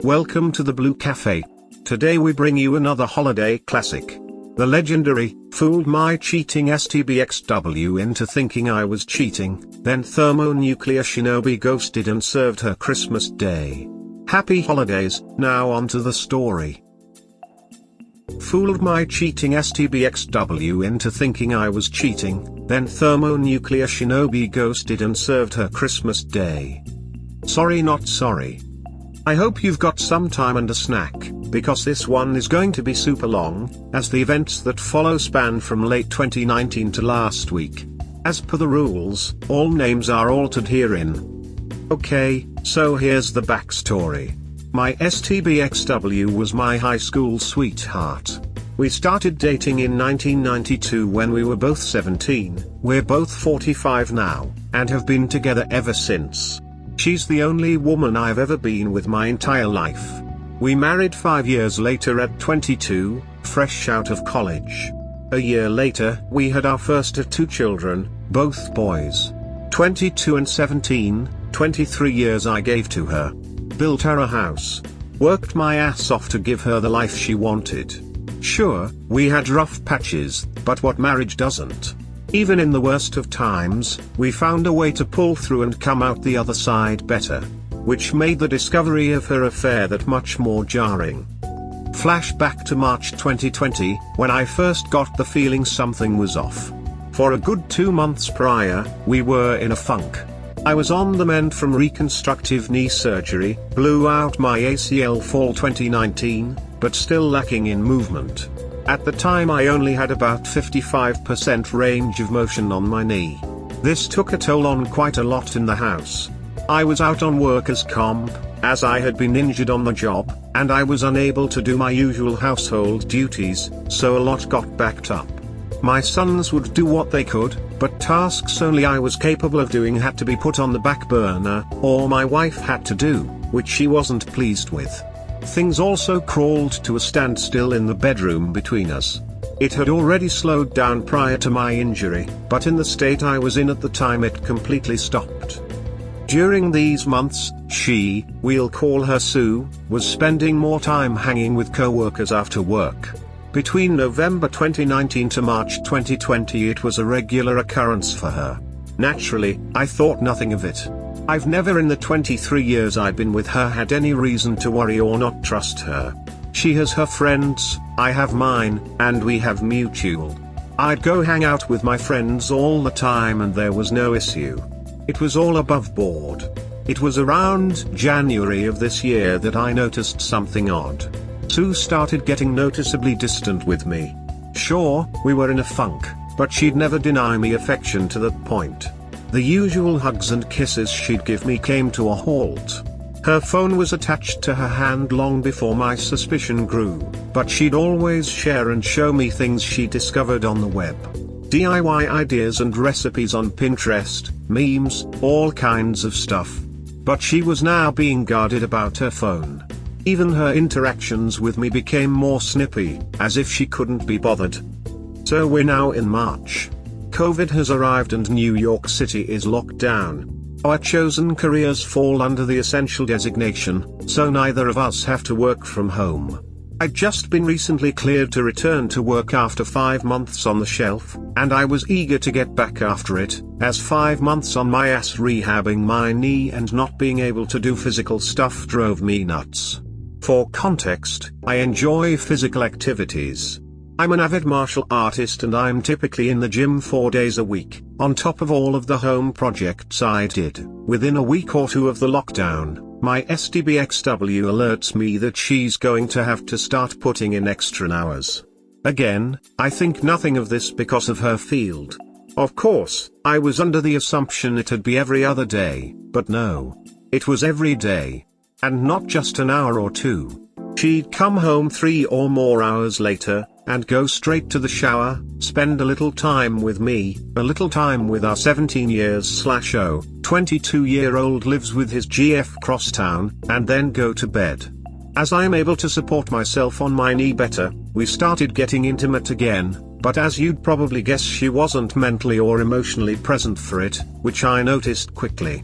Welcome to the Blue Cafe. Today we bring you another holiday classic. The legendary, fooled my cheating STBXW into thinking I was cheating, then Thermo Nuclear Shinobi ghosted and served her Christmas Day. Happy holidays. Now on to the story. Fooled my cheating STBXW into thinking I was cheating, then Thermo Nuclear Shinobi ghosted and served her Christmas Day. Sorry not sorry. I hope you've got some time and a snack, because this one is going to be super long, as the events that follow span from late 2019 to last week. As per the rules, all names are altered herein. Okay, so here's the backstory. My STBXW was my high school sweetheart. We started dating in 1992 when we were both 17, we're both 45 now, and have been together ever since. She's the only woman I've ever been with my entire life. We married 5 years later at 22, fresh out of college. A year later, we had our first of 2 children, both boys. 22 and 17, 23 years I gave to her. Built her a house. Worked my ass off to give her the life she wanted. Sure, we had rough patches, but what marriage doesn't? Even in the worst of times, we found a way to pull through and come out the other side better. Which made the discovery of her affair that much more jarring. Flashback to March 2020, when I first got the feeling something was off. For a good 2 months prior, we were in a funk. I was on the mend from reconstructive knee surgery, blew out my ACL fall 2019, but still lacking in movement. At the time I only had about 55% range of motion on my knee. This took a toll on quite a lot in the house. I was out on workers' comp, as I had been injured on the job, and I was unable to do my usual household duties, so a lot got backed up. My sons would do what they could, but tasks only I was capable of doing had to be put on the back burner, or my wife had to do, which she wasn't pleased with. Things also crawled to a standstill in the bedroom between us. It had already slowed down prior to my injury, but in the state I was in at the time it completely stopped. During these months, she, we'll call her Sue, was spending more time hanging with co-workers after work. Between November 2019 to March 2020 it was a regular occurrence for her. Naturally, I thought nothing of it. I've never in the 23 years I've been with her had any reason to worry or not trust her. She has her friends, I have mine, and we have mutual. I'd go hang out with my friends all the time and there was no issue. It was all above board. It was around January of this year that I noticed something odd. Sue started getting noticeably distant with me. Sure, we were in a funk, but she'd never deny me affection to that point. The usual hugs and kisses she'd give me came to a halt. Her phone was attached to her hand long before my suspicion grew, but she'd always share and show me things she discovered on the web. DIY ideas and recipes on Pinterest, memes, all kinds of stuff. But she was now being guarded about her phone. Even her interactions with me became more snippy, as if she couldn't be bothered. So we're now in March. COVID has arrived and New York City is locked down. Our chosen careers fall under the essential designation, so neither of us have to work from home. I'd just been recently cleared to return to work after 5 months on the shelf, and I was eager to get back after it, as 5 months on my ass rehabbing my knee and not being able to do physical stuff drove me nuts. For context, I enjoy physical activities. I'm an avid martial artist and I'm typically in the gym 4 days a week, on top of all of the home projects I did. Within a week or 2 of the lockdown, my STBXW alerts me that she's going to have to start putting in extra hours. Again, I think nothing of this because of her field. Of course, I was under the assumption it'd be every other day, but no. It was every day. And not just an hour or 2. She'd come home 3 or more hours later, and go straight to the shower, spend a little time with me, a little time with our 17 years / 22-year-old lives with his GF crosstown, and then go to bed. As I'm able to support myself on my knee better, we started getting intimate again, but as you'd probably guess she wasn't mentally or emotionally present for it, which I noticed quickly.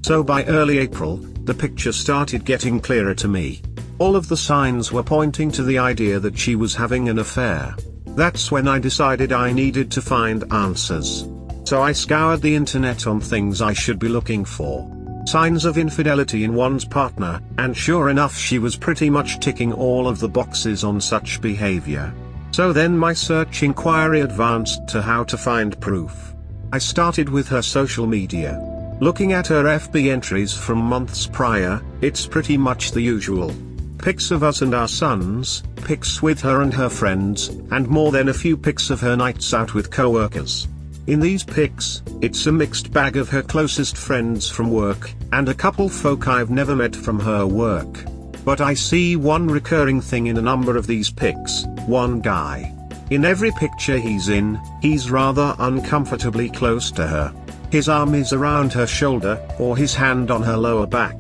So by early April, the picture started getting clearer to me. All of the signs were pointing to the idea that she was having an affair. That's when I decided I needed to find answers. So I scoured the internet on things I should be looking for. Signs of infidelity in one's partner, and sure enough she was pretty much ticking all of the boxes on such behavior. So then my search inquiry advanced to how to find proof. I started with her social media. Looking at her FB entries from months prior, it's pretty much the usual. Pics of us and our sons, pics with her and her friends, and more than a few pics of her nights out with co-workers. In these pics, it's a mixed bag of her closest friends from work, and a couple folk I've never met from her work. But I see one recurring thing in a number of these pics: one guy. In every picture he's in, he's rather uncomfortably close to her. His arm is around her shoulder, or his hand on her lower back.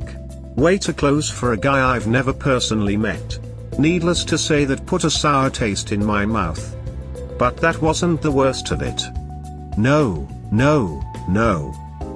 Way too close for a guy I've never personally met. Needless to say, that put a sour taste in my mouth. But that wasn't the worst of it. No.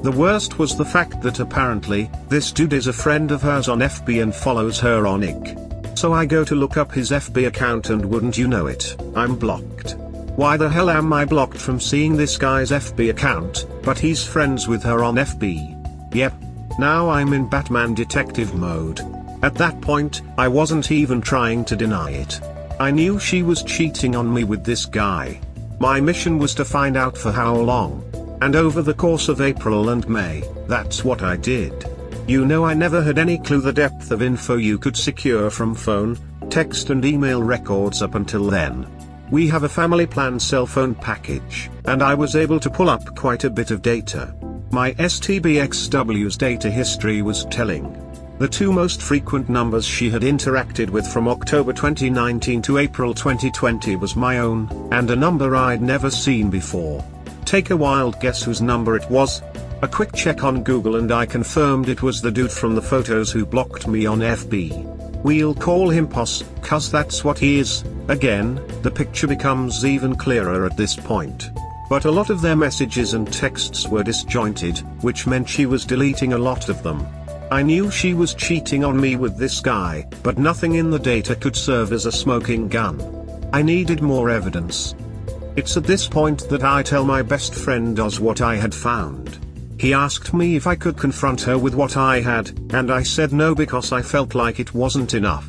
The worst was the fact that apparently, this dude is a friend of hers on FB and follows her on IG. So I go to look up his FB account and wouldn't you know it, I'm blocked. Why the hell am I blocked from seeing this guy's FB account, but he's friends with her on FB? Yep. Now I'm in Batman detective mode. At that point, I wasn't even trying to deny it. I knew she was cheating on me with this guy. My mission was to find out for how long. And over the course of April and May, that's what I did. You know, I never had any clue the depth of info you could secure from phone, text and email records up until then. We have a family plan cell phone package, and I was able to pull up quite a bit of data. My STBXW's data history was telling. The two most frequent numbers she had interacted with from October 2019 to April 2020 was my own, and a number I'd never seen before. Take a wild guess whose number it was? A quick check on Google and I confirmed it was the dude from the photos who blocked me on FB. We'll call him Poss, 'cause that's what he is. Again, the picture becomes even clearer at this point. But a lot of their messages and texts were disjointed, which meant she was deleting a lot of them. I knew she was cheating on me with this guy, but nothing in the data could serve as a smoking gun. I needed more evidence. It's at this point that I tell my best friend Oz what I had found. He asked me if I could confront her with what I had, and I said no because I felt like it wasn't enough.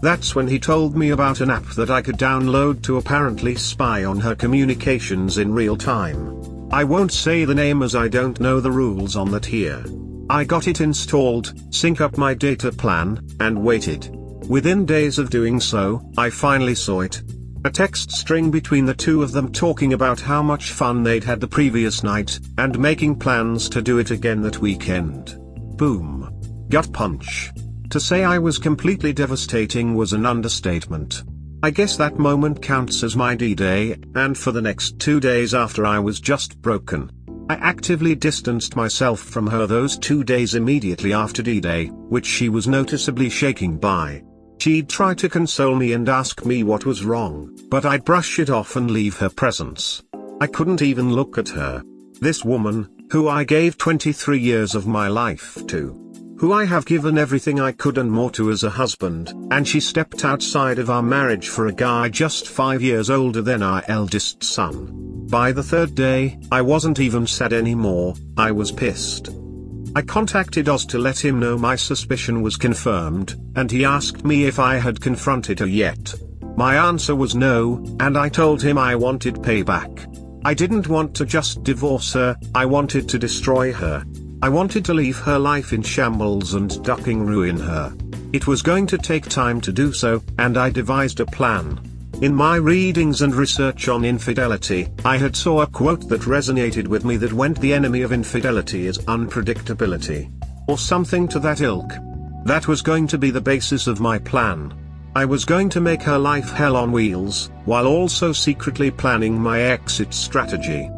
That's when he told me about an app that I could download to apparently spy on her communications in real time. I won't say the name as I don't know the rules on that here. I got it installed, sync up my data plan, and waited. Within days of doing so, I finally saw it. A text string between the two of them talking about how much fun they'd had the previous night, and making plans to do it again that weekend. Boom. Gut punch. To say I was completely devastating was an understatement. I guess that moment counts as my D-Day, and for the next 2 days after I was just broken. I actively distanced myself from her those 2 days immediately after D-Day, which she was noticeably shaking by. She'd try to console me and ask me what was wrong, but I'd brush it off and leave her presence. I couldn't even look at her. This woman, who I gave 23 years of my life to. Who I have given everything I could and more to as a husband, and she stepped outside of our marriage for a guy just 5 years older than our eldest son. By the 3rd day, I wasn't even sad anymore, I was pissed. I contacted Oz to let him know my suspicion was confirmed, and he asked me if I had confronted her yet. My answer was no, and I told him I wanted payback. I didn't want to just divorce her, I wanted to destroy her. I wanted to leave her life in shambles and ducking ruin her. It was going to take time to do so, and I devised a plan. In my readings and research on infidelity, I had saw a quote that resonated with me that went, "The enemy of infidelity is unpredictability." Or something to that ilk. That was going to be the basis of my plan. I was going to make her life hell on wheels, while also secretly planning my exit strategy.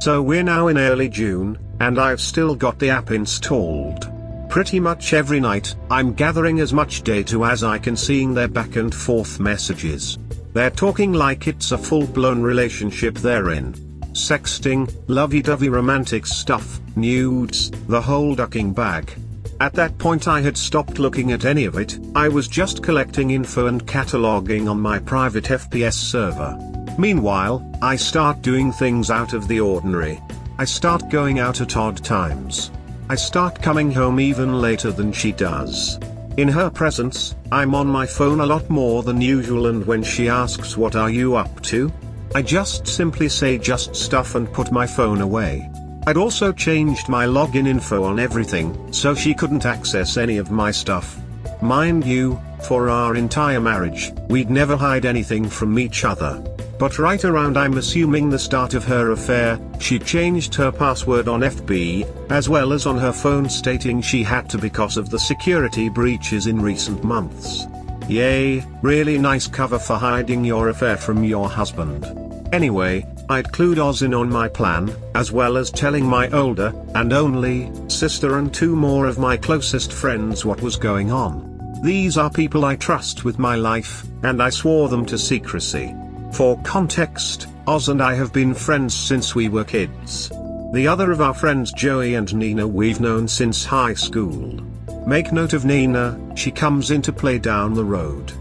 So we're now in early June, and I've still got the app installed. Pretty much every night, I'm gathering as much data as I can, seeing their back and forth messages. They're talking like it's a full-blown relationship they're in. Sexting, lovey-dovey romantic stuff, nudes, the whole ducking bag. At that point I had stopped looking at any of it, I was just collecting info and cataloging on my private FPS server. Meanwhile, I start doing things out of the ordinary. I start going out at odd times. I start coming home even later than she does. In her presence, I'm on my phone a lot more than usual, and when she asks what are you up to, I just simply say just stuff and put my phone away. I'd also changed my login info on everything, so she couldn't access any of my stuff. Mind you, for our entire marriage, we'd never hide anything from each other. But right around, I'm assuming, the start of her affair, she changed her password on FB, as well as on her phone, stating she had to because of the security breaches in recent months. Yay, really nice cover for hiding your affair from your husband. Anyway, I'd clued Oz in on my plan, as well as telling my older, and only, sister and 2 more of my closest friends what was going on. These are people I trust with my life, and I swore them to secrecy. For context, Oz and I have been friends since we were kids. The other of our friends, Joey and Nina, we've known since high school. Make note of Nina, she comes into play down the road.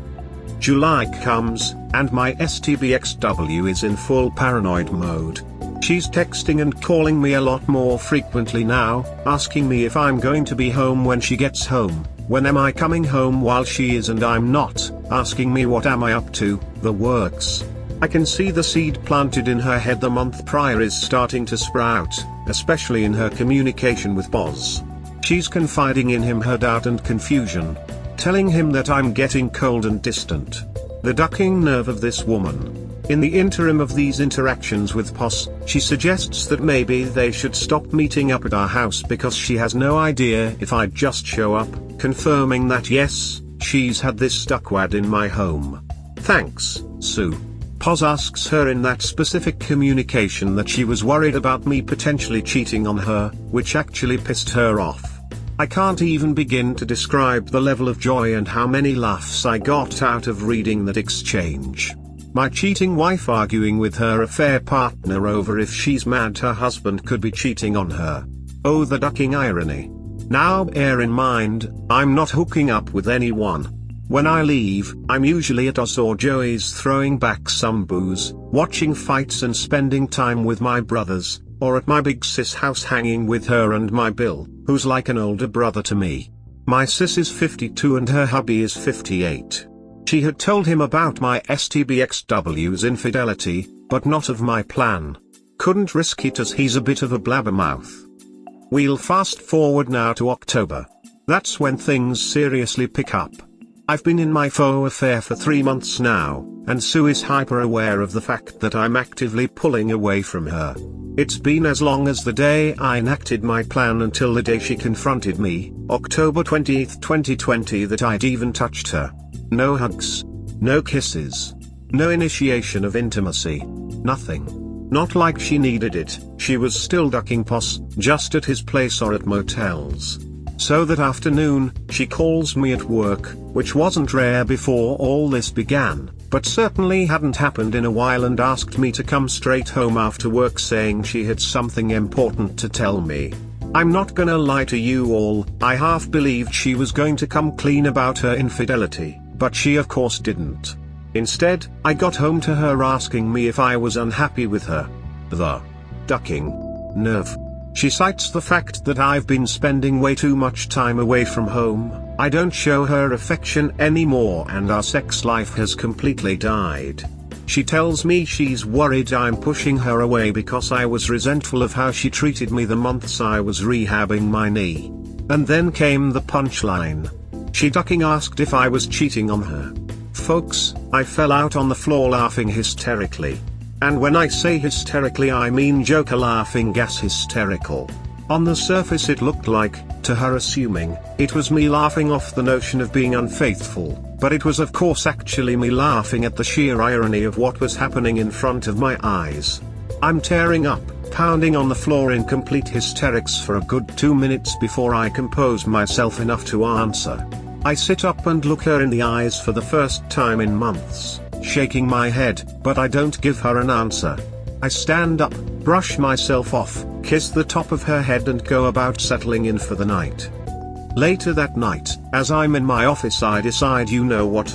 July comes, and my STBXW is in full paranoid mode. She's texting and calling me a lot more frequently now, asking me if I'm going to be home when she gets home, when am I coming home while she is and I'm not, asking me what am I up to, the works. I can see the seed planted in her head the month prior is starting to sprout, especially in her communication with Boz. She's confiding in him her doubt and confusion, telling him that I'm getting cold and distant. The ducking nerve of this woman. In the interim of these interactions with Pos, she suggests that maybe they should stop meeting up at our house because she has no idea if I'd just show up, confirming that yes, she's had this duckwad in my home. Thanks, Sue. Pos asks her in that specific communication that she was worried about me potentially cheating on her, which actually pissed her off. I can't even begin to describe the level of joy and how many laughs I got out of reading that exchange. My cheating wife arguing with her affair partner over if she's mad her husband could be cheating on her. Oh, the ducking irony. Now bear in mind, I'm not hooking up with anyone. When I leave, I'm usually at Oz or Joey's throwing back some booze, watching fights and spending time with my brothers, or at my big sis house hanging with her and my Bill, who's like an older brother to me. My sis is 52 and her hubby is 58. She had told him about my STBXW's infidelity, but not of my plan. Couldn't risk it as he's a bit of a blabbermouth. We'll fast forward now to October. That's when things seriously pick up. I've been in my faux affair for 3 months now, and Sue is hyper aware of the fact that I'm actively pulling away from her. It's been as long as the day I enacted my plan until the day she confronted me, October 20th, 2020, that I'd even touched her. No hugs. No kisses. No initiation of intimacy. Nothing. Not like she needed it. She was still ducking Pos, just at his place or at motels. So that afternoon, she calls me at work, which wasn't rare before all this began, but certainly hadn't happened in a while, and asked me to come straight home after work, saying she had something important to tell me. I'm not gonna lie to you all, I half believed she was going to come clean about her infidelity, but she of course didn't. Instead, I got home to her asking me if I was unhappy with her. The ducking nerve. She cites the fact that I've been spending way too much time away from home, I don't show her affection anymore, and our sex life has completely died. She tells me she's worried I'm pushing her away because I was resentful of how she treated me the months I was rehabbing my knee. And then came the punchline. She ducking asked if I was cheating on her. Folks, I fell out on the floor laughing hysterically. And when I say hysterically, I mean Joker laughing gas hysterical. On the surface it looked like, to her assuming, it was me laughing off the notion of being unfaithful, but it was of course actually me laughing at the sheer irony of what was happening in front of my eyes. I'm tearing up, pounding on the floor in complete hysterics for a good 2 minutes before I compose myself enough to answer. I sit up and look her in the eyes for the first time in months, shaking my head, but I don't give her an answer. I stand up, brush myself off, kiss the top of her head and go about settling in for the night. Later that night, as I'm in my office, I decide, you know what?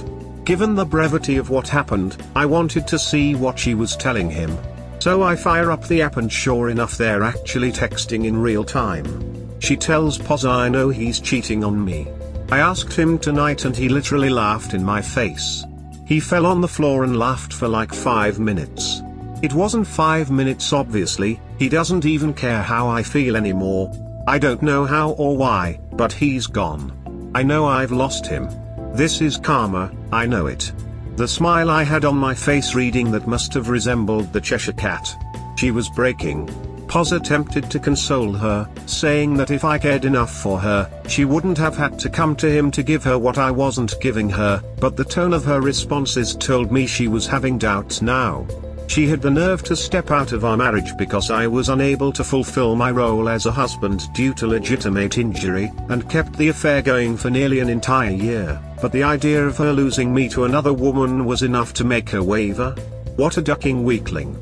Given the brevity of what happened, I wanted to see what she was telling him. So I fire up the app and sure enough they're actually texting in real time. She tells Poz I know he's cheating on me. I asked him tonight and he literally laughed in my face. He fell on the floor and laughed for like 5 minutes. It wasn't 5 minutes obviously, he doesn't even care how I feel anymore. I don't know how or why, but he's gone. I know I've lost him. This is karma, I know it. The smile I had on my face reading that must have resembled the Cheshire Cat. She was breaking. Poz attempted to console her, saying that if I cared enough for her, she wouldn't have had to come to him to give her what I wasn't giving her, but the tone of her responses told me she was having doubts now. She had the nerve to step out of our marriage because I was unable to fulfill my role as a husband due to legitimate injury, and kept the affair going for nearly an entire year, but the idea of her losing me to another woman was enough to make her waver. What a ducking weakling.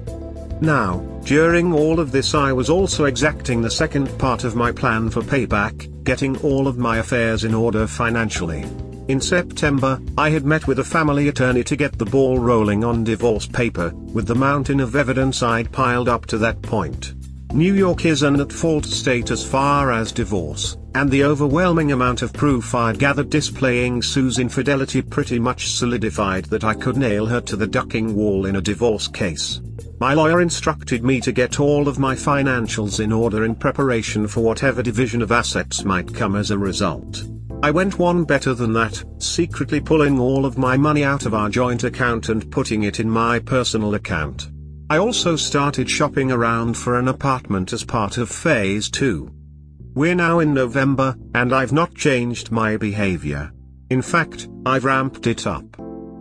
Now, during all of this I was also exacting the second part of my plan for payback, getting all of my affairs in order financially. In September, I had met with a family attorney to get the ball rolling on divorce paper, with the mountain of evidence I'd piled up to that point. New York is an at-fault state as far as divorce, and the overwhelming amount of proof I'd gathered displaying Sue's infidelity pretty much solidified that I could nail her to the ducking wall in a divorce case. My lawyer instructed me to get all of my financials in order in preparation for whatever division of assets might come as a result. I went one better than that, secretly pulling all of my money out of our joint account and putting it in my personal account. I also started shopping around for an apartment as part of phase 2. We're now in November, and I've not changed my behavior. In fact, I've ramped it up.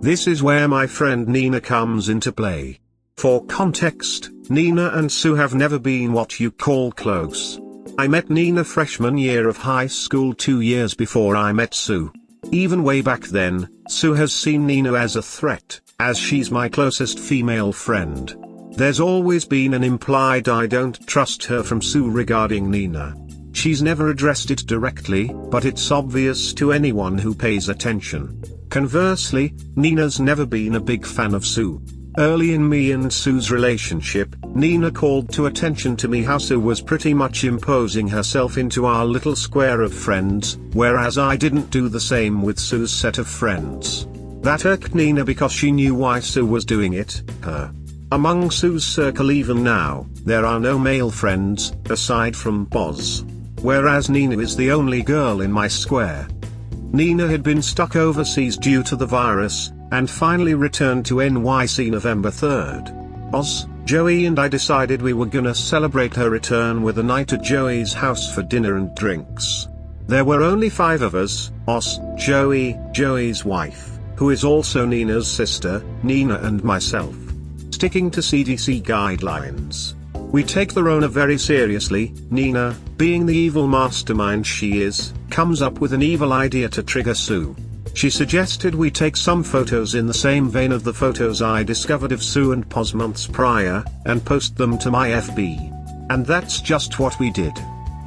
This is where my friend Nina comes into play. For context, Nina and Sue have never been what you call close. I met Nina freshman year of high school 2 years before I met Sue. Even way back then, Sue has seen Nina as a threat, as she's my closest female friend. There's always been an implied I don't trust her from Sue regarding Nina. She's never addressed it directly, but it's obvious to anyone who pays attention. Conversely, Nina's never been a big fan of Sue. Early in me and Sue's relationship, Nina called to attention to me how Sue was pretty much imposing herself into our little square of friends, whereas I didn't do the same with Sue's set of friends. That irked Nina because she knew why Sue was doing it. Among Sue's circle even now, there are no male friends, aside from Poz. Whereas Nina is the only girl in my square. Nina had been stuck overseas due to the virus, and finally returned to NYC November 3rd. Poz, Joey and I decided we were gonna celebrate her return with a night at Joey's house for dinner and drinks. There were only 5 of us, Os, Joey, Joey's wife, who is also Nina's sister, Nina and myself. Sticking to CDC guidelines. We take the Rona very seriously. Nina, being the evil mastermind she is, comes up with an evil idea to trigger Sue. She suggested we take some photos in the same vein of the photos I discovered of Sue and Poz months prior, and post them to my FB. And that's just what we did.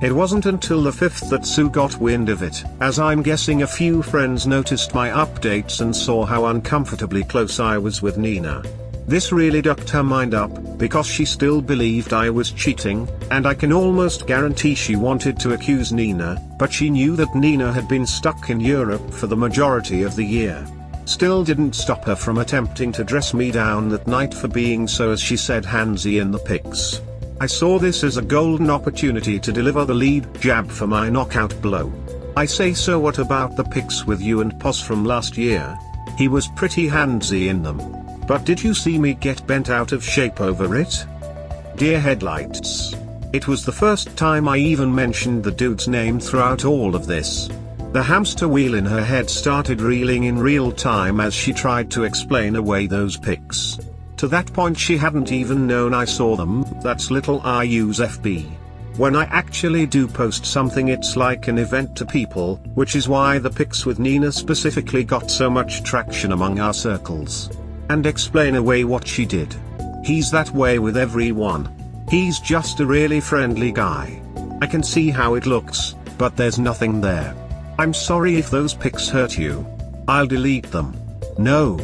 It wasn't until the 5th that Sue got wind of it, as I'm guessing a few friends noticed my updates and saw how uncomfortably close I was with Nina. This really ducked her mind up, because she still believed I was cheating, and I can almost guarantee she wanted to accuse Nina, but she knew that Nina had been stuck in Europe for the majority of the year. Still didn't stop her from attempting to dress me down that night for being so, as she said, handsy in the pics. I saw this as a golden opportunity to deliver the lead jab for my knockout blow. I say, so what about the pics with you and Poz from last year? He was pretty handsy in them. But did you see me get bent out of shape over it? Dear headlights. It was the first time I even mentioned the dude's name throughout all of this. The hamster wheel in her head started reeling in real time as she tried to explain away those pics. To that point she hadn't even known I saw them. That's little I use FB. When I actually do post something, it's like an event to people, which is why the pics with Nina specifically got so much traction among our circles. And explain away what she did. He's that way with everyone. He's just a really friendly guy. I can see how it looks, but there's nothing there. I'm sorry if those pics hurt you. I'll delete them. No,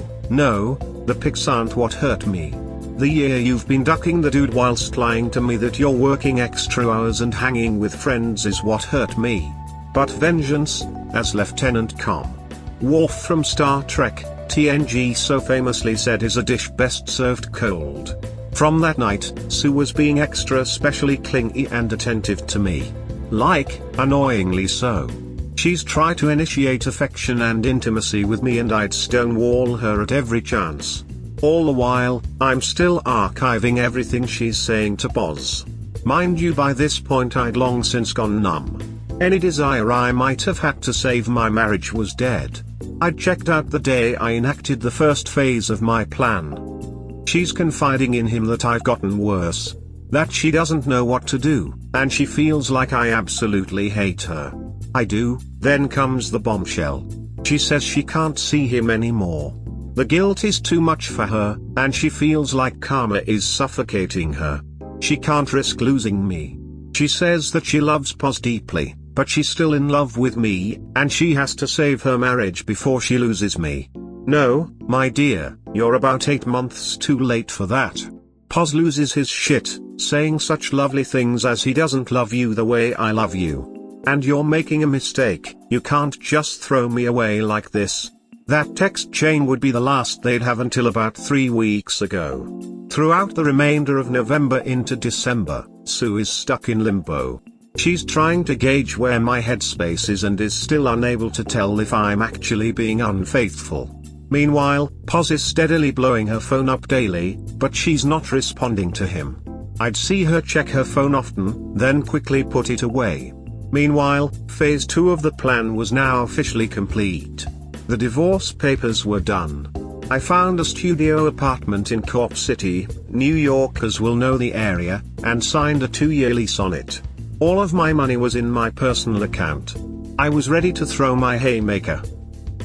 the pics aren't what hurt me. The year you've been ducking the dude whilst lying to me that you're working extra hours and hanging with friends is what hurt me. But vengeance, as Lieutenant Com. Worf from Star Trek, TNG so famously said, is a dish best served cold. From that night, Sue was being extra specially clingy and attentive to me. Like, annoyingly so. She's tried to initiate affection and intimacy with me and I'd stonewall her at every chance. All the while, I'm still archiving everything she's saying to Poz. Mind you, by this point I'd long since gone numb. Any desire I might have had to save my marriage was dead. I'd checked out the day I enacted the first phase of my plan. She's confiding in him that I've gotten worse. That she doesn't know what to do, and she feels like I absolutely hate her. I do. Then comes the bombshell. She says she can't see him anymore. The guilt is too much for her, and she feels like karma is suffocating her. She can't risk losing me. She says that she loves Poz deeply, but she's still in love with me, and she has to save her marriage before she loses me. No, my dear, you're about 8 months too late for that. Poz loses his shit, saying such lovely things as he doesn't love you the way I love you. And you're making a mistake, you can't just throw me away like this. That text chain would be the last they'd have until about 3 weeks ago. Throughout the remainder of November into December, Sue is stuck in limbo. She's trying to gauge where my headspace is and is still unable to tell if I'm actually being unfaithful. Meanwhile, Poz is steadily blowing her phone up daily, but she's not responding to him. I'd see her check her phone often, then quickly put it away. Meanwhile, phase 2 of the plan was now officially complete. The divorce papers were done. I found a studio apartment in Corp City, New York, as will know the area, and signed a 2-year lease on it. All of my money was in my personal account. I was ready to throw my haymaker.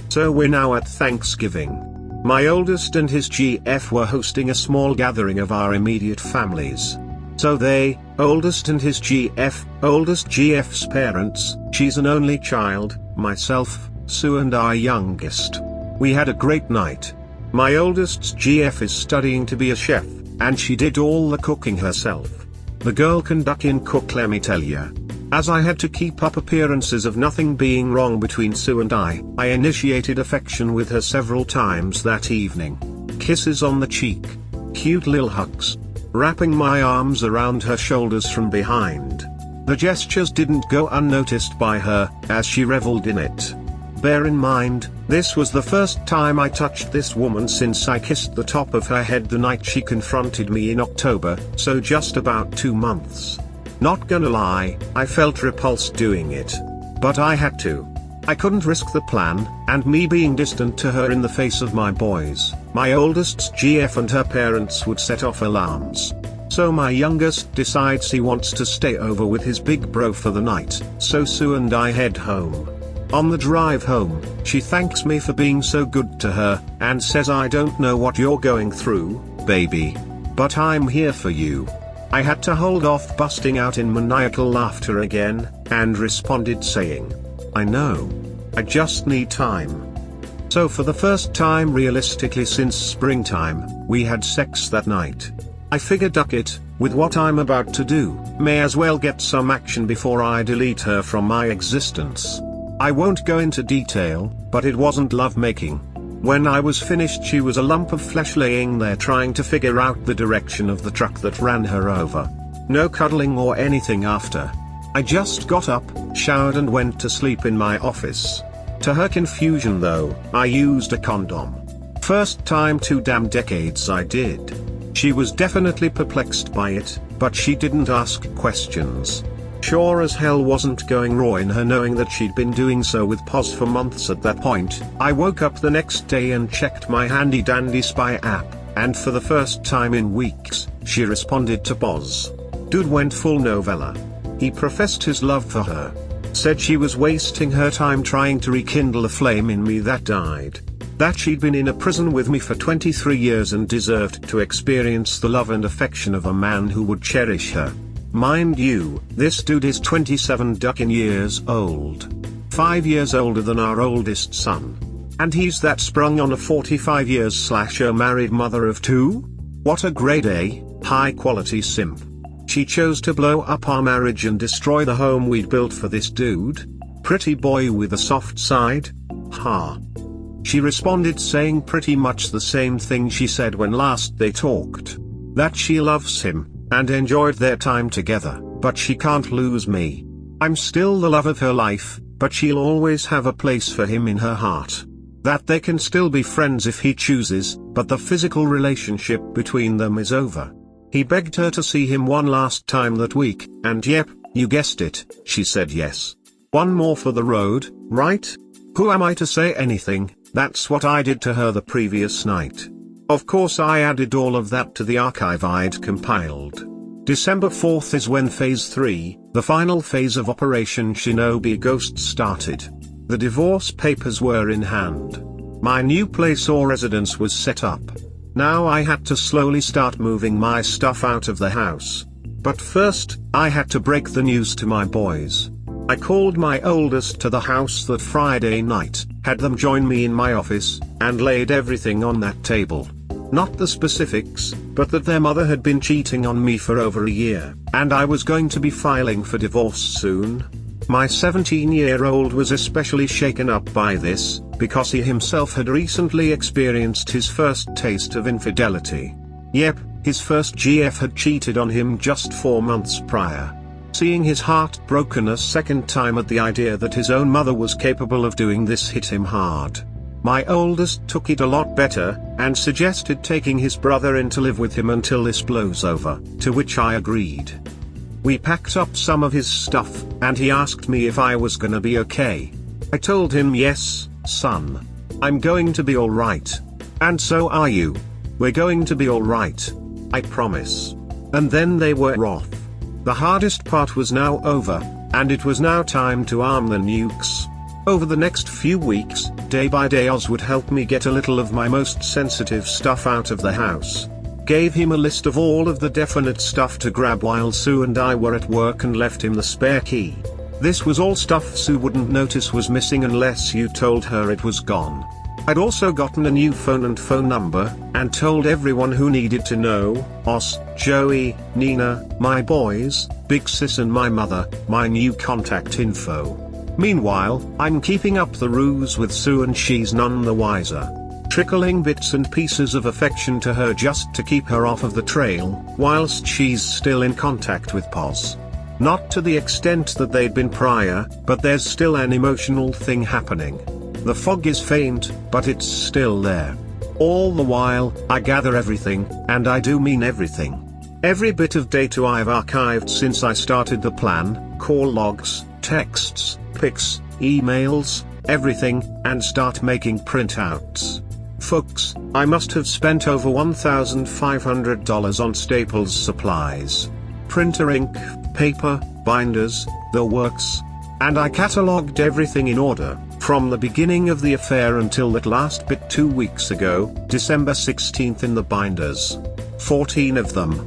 So we're now at Thanksgiving. My oldest and his GF were hosting a small gathering of our immediate families. So they, oldest and his GF, oldest GF's parents, she's an only child, myself, Sue and our youngest. We had a great night. My oldest's GF is studying to be a chef, and she did all the cooking herself. The girl can duck in cook, let me tell ya. As I had to keep up appearances of nothing being wrong between Sue and I initiated affection with her several times that evening. Kisses on the cheek. Cute little hugs. Wrapping my arms around her shoulders from behind. The gestures didn't go unnoticed by her, as she reveled in it. Bear in mind, this was the first time I touched this woman since I kissed the top of her head the night she confronted me in October, so just about 2 months. Not gonna lie, I felt repulsed doing it. But I had to. I couldn't risk the plan, and me being distant to her in the face of my boys, my oldest's GF and her parents would set off alarms. So my youngest decides he wants to stay over with his big bro for the night, so Sue and I head home. On the drive home, she thanks me for being so good to her, and says I don't know what you're going through, baby. But I'm here for you. I had to hold off busting out in maniacal laughter again, and responded saying, I know. I just need time. So for the first time realistically since springtime, we had sex that night. I figured duck it, with what I'm about to do, may as well get some action before I delete her from my existence. I won't go into detail, but it wasn't lovemaking. When I was finished she was a lump of flesh laying there trying to figure out the direction of the truck that ran her over. No cuddling or anything after. I just got up, showered and went to sleep in my office. To her confusion though, I used a condom. First time 2 damn decades I did. She was definitely perplexed by it, but she didn't ask questions. Sure as hell wasn't going raw in her knowing that she'd been doing so with Poz for months at that point. I woke up the next day and checked my handy dandy spy app, and for the first time in weeks, she responded to Poz. Dude went full novella. He professed his love for her. Said she was wasting her time trying to rekindle a flame in me that died. That she'd been in a prison with me for 23 years and deserved to experience the love and affection of a man who would cherish her. Mind you, this dude is 27 ducking years old. 5 years older than our oldest son. And he's that sprung on a 45 years / married mother of 2? What a grade A, high quality simp. She chose to blow up our marriage and destroy the home we'd built for this dude? Pretty boy with a soft side? Ha. She responded saying pretty much the same thing she said when last they talked. That she loves him, and enjoyed their time together, but she can't lose me. I'm still the love of her life, but she'll always have a place for him in her heart. That they can still be friends if he chooses, but the physical relationship between them is over. He begged her to see him one last time that week, and yep, you guessed it, she said yes. One more for the road, right? Who am I to say anything? That's what I did to her the previous night. Of course I added all of that to the archive I'd compiled. December 4th is when Phase 3, the final phase of Operation Shinobi Ghosted started. The divorce papers were in hand. My new place or residence was set up. Now I had to slowly start moving my stuff out of the house. But first, I had to break the news to my boys. I called my oldest to the house that Friday night, had them join me in my office, and laid everything on that table. Not the specifics, but that their mother had been cheating on me for over a year, and I was going to be filing for divorce soon. My 17-year-old was especially shaken up by this, because he himself had recently experienced his first taste of infidelity. Yep, his first GF had cheated on him just 4 months prior. Seeing his heart broken a second time at the idea that his own mother was capable of doing this hit him hard. My oldest took it a lot better, and suggested taking his brother in to live with him until this blows over, to which I agreed. We packed up some of his stuff, and he asked me if I was gonna be okay. I told him yes, son. I'm going to be alright. And so are you. We're going to be alright. I promise. And then they were off. The hardest part was now over, and it was now time to arm the nukes. Over the next few weeks, day by day Oz would help me get a little of my most sensitive stuff out of the house. Gave him a list of all of the definite stuff to grab while Sue and I were at work and left him the spare key. This was all stuff Sue wouldn't notice was missing unless you told her it was gone. I'd also gotten a new phone and phone number, and told everyone who needed to know, Oz, Joey, Nina, my boys, Big Sis and my mother, my new contact info. Meanwhile, I'm keeping up the ruse with Sue and she's none the wiser. Trickling bits and pieces of affection to her just to keep her off of the trail, whilst she's still in contact with Poz. Not to the extent that they'd been prior, but there's still an emotional thing happening. The fog is faint, but it's still there. All the while, I gather everything, and I do mean everything. Every bit of data I've archived since I started the plan, call logs, texts, pics, emails, everything, and start making printouts. Folks, I must have spent over $1,500 on Staples supplies. Printer ink, paper, binders, the works. And I catalogued everything in order, from the beginning of the affair until that last bit 2 weeks ago, December 16th in the binders. 14 of them.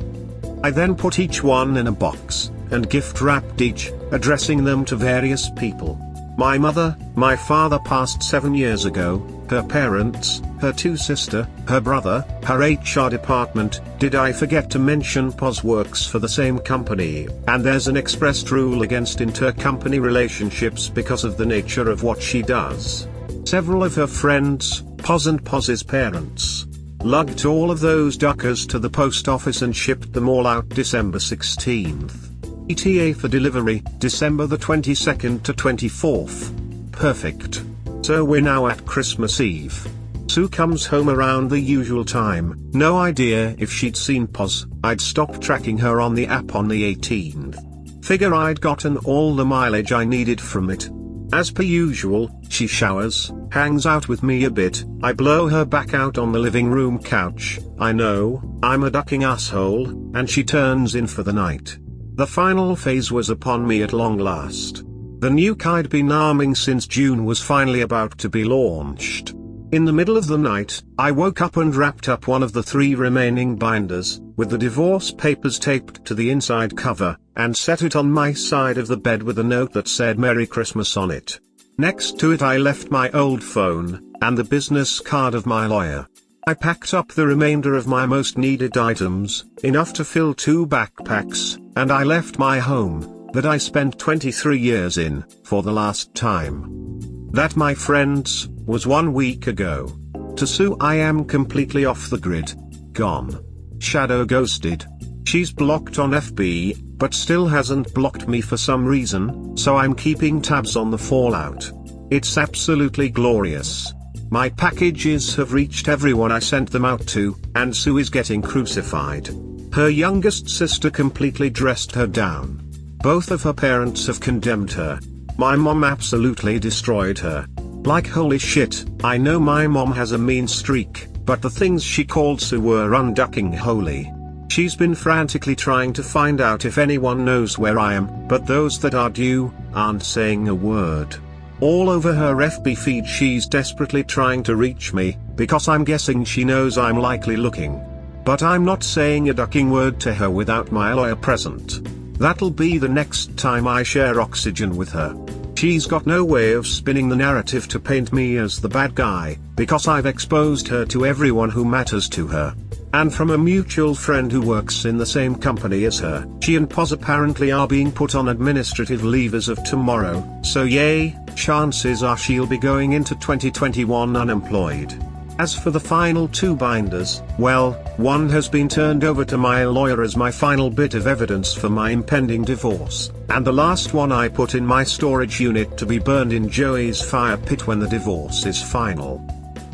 I then put each one in a box, and gift wrapped each, addressing them to various people. My mother, my father passed 7 years ago, her parents, her 2 sisters, her brother, her HR department. Did I forget to mention Poz works for the same company, and there's an expressed rule against intercompany relationships because of the nature of what she does. Several of her friends, Poz and Poz's parents, lugged all of those duckers to the post office and shipped them all out December 16th. ETA for delivery, December the 22nd to 24th. Perfect. So we're now at Christmas Eve. Sue comes home around the usual time. No idea if she'd seen Poz. I'd stopped tracking her on the app on the 18th. Figure I'd gotten all the mileage I needed from it. As per usual, she showers, hangs out with me a bit, I blow her back out on the living room couch. I know, I'm a ducking asshole, and she turns in for the night. The final phase was upon me at long last. The nuke I'd been arming since June was finally about to be launched. In the middle of the night, I woke up and wrapped up one of the 3 remaining binders, with the divorce papers taped to the inside cover, and set it on my side of the bed with a note that said Merry Christmas on it. Next to it I left my old phone, and the business card of my lawyer. I packed up the remainder of my most needed items, enough to fill 2 backpacks, and I left my home, that I spent 23 years in, for the last time. That, my friends, was 1 week ago. To Sue I am completely off the grid. Gone. Shadow ghosted. She's blocked on FB, but still hasn't blocked me for some reason, so I'm keeping tabs on the fallout. It's absolutely glorious. My packages have reached everyone I sent them out to, and Sue is getting crucified. Her youngest sister completely dressed her down. Both of her parents have condemned her. My mom absolutely destroyed her. Like holy shit, I know my mom has a mean streak, but the things she called Sue were unducking holy. She's been frantically trying to find out if anyone knows where I am, but those that are due, aren't saying a word. All over her FB feed she's desperately trying to reach me, because I'm guessing she knows I'm likely looking. But I'm not saying a ducking word to her without my lawyer present. That'll be the next time I share oxygen with her. She's got no way of spinning the narrative to paint me as the bad guy, because I've exposed her to everyone who matters to her. And from a mutual friend who works in the same company as her, she and Poz apparently are being put on administrative leave as of tomorrow, so yay, chances are she'll be going into 2021 unemployed. As for the final 2 binders, well, one has been turned over to my lawyer as my final bit of evidence for my impending divorce, and the last one I put in my storage unit to be burned in Joey's fire pit when the divorce is final.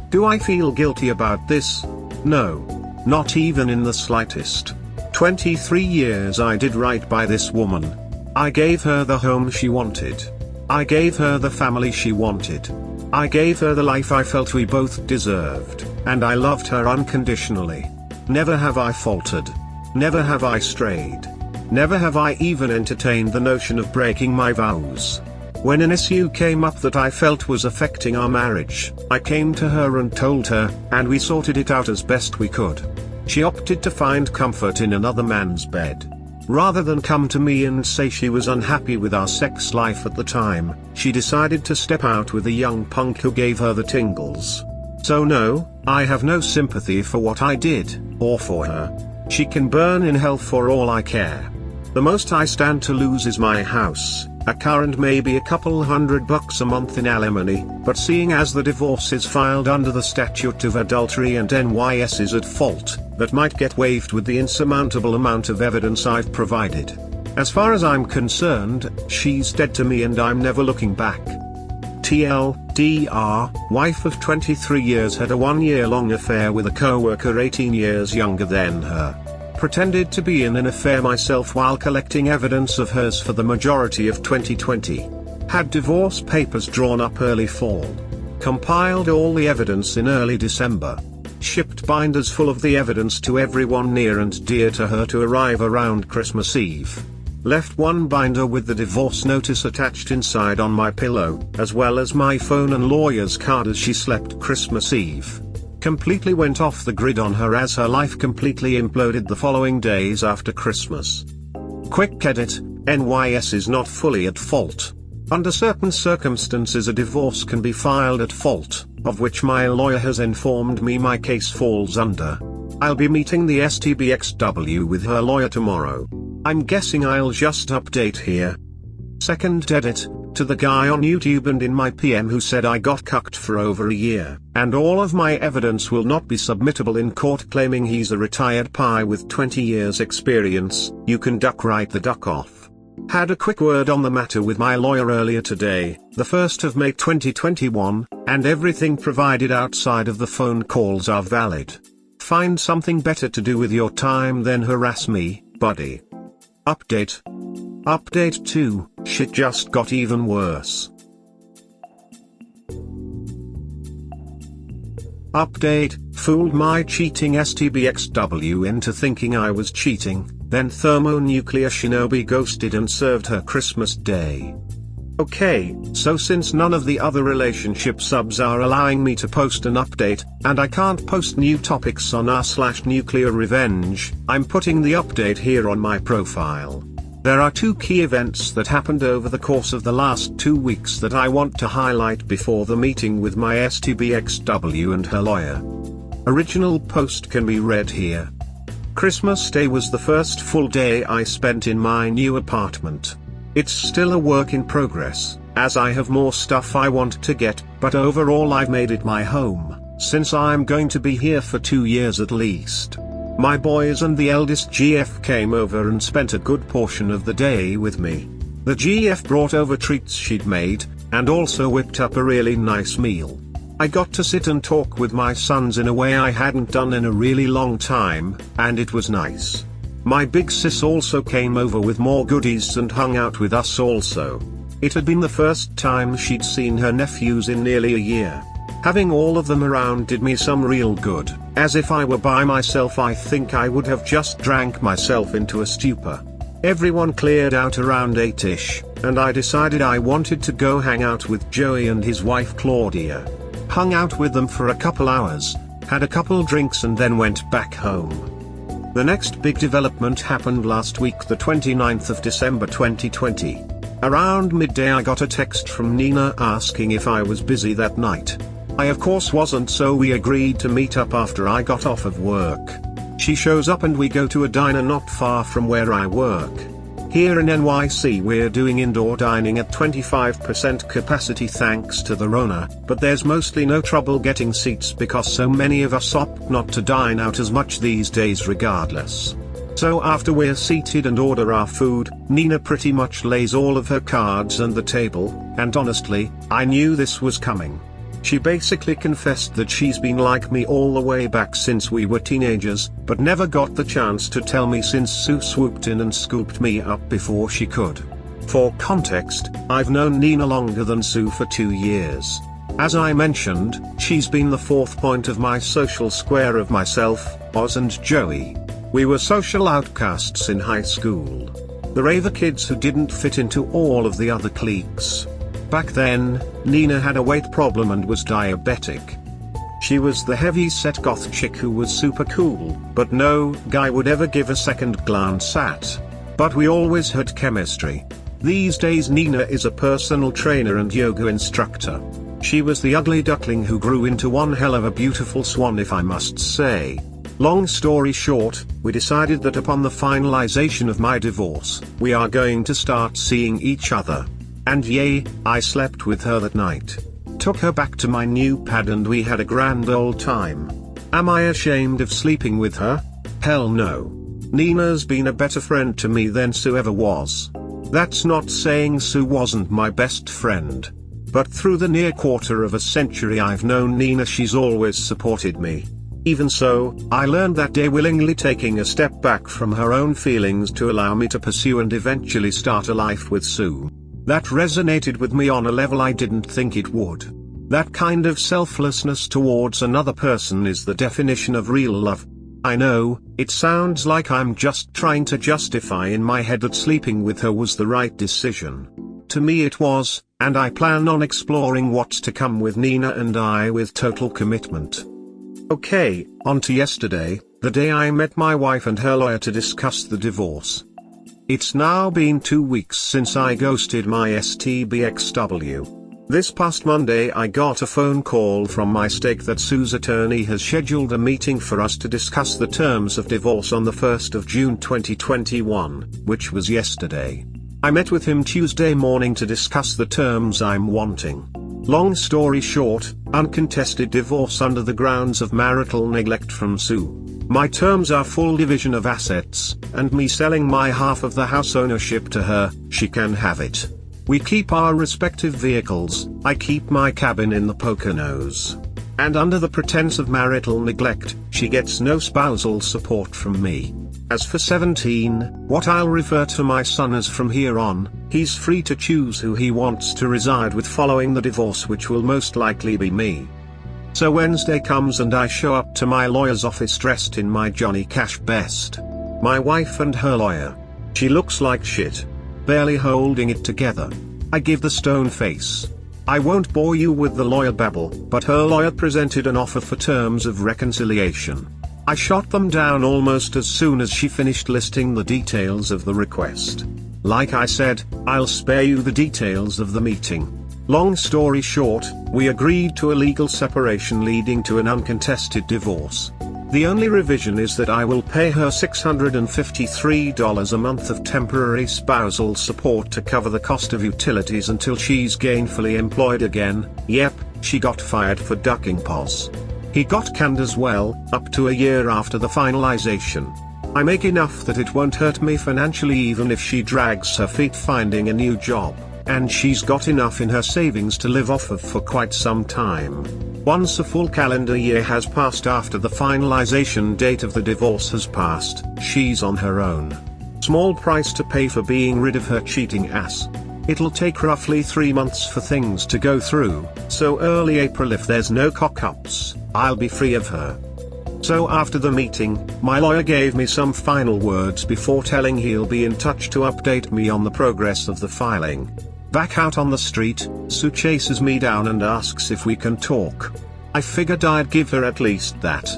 Do I feel guilty about this? No. Not even in the slightest. 23 years I did right by this woman. I gave her the home she wanted. I gave her the family she wanted. I gave her the life I felt we both deserved, and I loved her unconditionally. Never have I faltered. Never have I strayed. Never have I even entertained the notion of breaking my vows. When an issue came up that I felt was affecting our marriage, I came to her and told her, and we sorted it out as best we could. She opted to find comfort in another man's bed. Rather than come to me and say she was unhappy with our sex life at the time, she decided to step out with a young punk who gave her the tingles. So no, I have no sympathy for what I did, or for her. She can burn in hell for all I care. The most I stand to lose is my house, a car, and maybe a couple $100 a month in alimony, but seeing as the divorce is filed under the statute of adultery and NYS is at fault, that might get waived with the insurmountable amount of evidence I've provided. As far as I'm concerned, she's dead to me and I'm never looking back. TLDR, wife of 23 years had a 1-year-long affair with a co-worker 18 years younger than her. Pretended to be in an affair myself while collecting evidence of hers for the majority of 2020. Had divorce papers drawn up early fall. Compiled all the evidence in early December. Shipped binders full of the evidence to everyone near and dear to her to arrive around Christmas Eve. Left one binder with the divorce notice attached inside on my pillow, as well as my phone and lawyer's card as she slept Christmas Eve. Completely went off the grid on her as her life completely imploded the following days after Christmas. Quick edit, NYS is not fully at fault. Under certain circumstances a divorce can be filed at fault, of which my lawyer has informed me my case falls under. I'll be meeting the STBXW with her lawyer tomorrow. I'm guessing I'll just update here. Second edit, to the guy on YouTube and in my PM who said I got cucked for over a year, and all of my evidence will not be submittable in court, claiming he's a retired pie with 20 years experience. You can duck right the duck off. Had a quick word on the matter with my lawyer earlier today, the 1st of May 2021, and everything provided outside of the phone calls are valid. Find something better to do with your time than harass me, buddy. Update. Update 2, shit just got even worse. Update, fooled my cheating STBXW into thinking I was cheating, then Thermo Nuclear Shinobi ghosted and served her Christmas Day. Okay, so since none of the other relationship subs are allowing me to post an update, and I can't post new topics on r/nuclear revenge, I'm putting the update here on my profile. There are two key events that happened over the course of the last 2 weeks that I want to highlight before the meeting with my STBXW and her lawyer. Original post can be read here. Christmas Day was the first full day I spent in my new apartment. It's still a work in progress, as I have more stuff I want to get, but overall I've made it my home, since I'm going to be here for 2 years at least. My boys and the eldest GF came over and spent a good portion of the day with me. The GF brought over treats she'd made, and also whipped up a really nice meal. I got to sit and talk with my sons in a way I hadn't done in a really long time, and it was nice. My big sis also came over with more goodies and hung out with us also. It had been the first time she'd seen her nephews in nearly a year. Having all of them around did me some real good, as if I were by myself I think I would have just drank myself into a stupor. Everyone cleared out around 8ish, and I decided I wanted to go hang out with Joey and his wife Claudia. Hung out with them for a couple hours, had a couple drinks and then went back home. The next big development happened last week, the 29th of December 2020. Around midday I got a text from Nina asking if I was busy that night. I of course wasn't, so we agreed to meet up after I got off of work. She shows up and we go to a diner not far from where I work. Here in NYC we're doing indoor dining at 25% capacity thanks to the Rona, but there's mostly no trouble getting seats because so many of us opt not to dine out as much these days regardless. So after we're seated and order our food, Nina pretty much lays all of her cards on the table, and honestly, I knew this was coming. She basically confessed that she's been like me all the way back since we were teenagers, but never got the chance to tell me since Sue swooped in and scooped me up before she could. For context, I've known Nina longer than Sue for 2 years. As I mentioned, she's been the fourth point of my social square of myself, Oz and Joey. We were social outcasts in high school. The raver kids who didn't fit into all of the other cliques. Back then, Nina had a weight problem and was diabetic. She was the heavy-set goth chick who was super cool, but no guy would ever give a second glance at. But we always had chemistry. These days Nina is a personal trainer and yoga instructor. She was the ugly duckling who grew into one hell of a beautiful swan, if I must say. Long story short, we decided that upon the finalization of my divorce, we are going to start seeing each other. And yay, I slept with her that night. Took her back to my new pad and we had a grand old time. Am I ashamed of sleeping with her? Hell no. Nina's been a better friend to me than Sue ever was. That's not saying Sue wasn't my best friend. But through the near quarter of a century I've known Nina, she's always supported me. Even so, I learned that day willingly taking a step back from her own feelings to allow me to pursue and eventually start a life with Sue. That resonated with me on a level I didn't think it would. That kind of selflessness towards another person is the definition of real love. I know, it sounds like I'm just trying to justify in my head that sleeping with her was the right decision. To me it was, and I plan on exploring what's to come with Nina and I with total commitment. Okay, on to yesterday, the day I met my wife and her lawyer to discuss the divorce. It's now been 2 weeks since I ghosted my STBXW. This past Monday I got a phone call from my stake that Sue's attorney has scheduled a meeting for us to discuss the terms of divorce on the 1st of June 2021, which was yesterday. I met with him Tuesday morning to discuss the terms I'm wanting. Long story short, uncontested divorce under the grounds of marital neglect from Sue. My terms are full division of assets, and me selling my half of the house ownership to her. She can have it. We keep our respective vehicles, I keep my cabin in the Poconos. And under the pretense of marital neglect, she gets no spousal support from me. As for 17, what I'll refer to my son as from here on, he's free to choose who he wants to reside with following the divorce, which will most likely be me. So Wednesday comes and I show up to my lawyer's office dressed in my Johnny Cash best. My wife and her lawyer. She looks like shit. Barely holding it together. I give the stone face. I won't bore you with the lawyer babble, but her lawyer presented an offer for terms of reconciliation. I shot them down almost as soon as she finished listing the details of the request. Like I said, I'll spare you the details of the meeting. Long story short, we agreed to a legal separation leading to an uncontested divorce. The only revision is that I will pay her $653 a month of temporary spousal support to cover the cost of utilities until she's gainfully employed again. Yep, she got fired for ducking POS. He got canned as well, up to a year after the finalization. I make enough that it won't hurt me financially even if she drags her feet finding a new job, and she's got enough in her savings to live off of for quite some time. Once a full calendar year has passed after the finalization date of the divorce has passed, she's on her own. Small price to pay for being rid of her cheating ass. It'll take roughly 3 months for things to go through, so early April if there's no cock-ups, I'll be free of her. So after the meeting, my lawyer gave me some final words before telling he'll be in touch to update me on the progress of the filing. Back out on the street, Sue chases me down and asks if we can talk. I figured I'd give her at least that.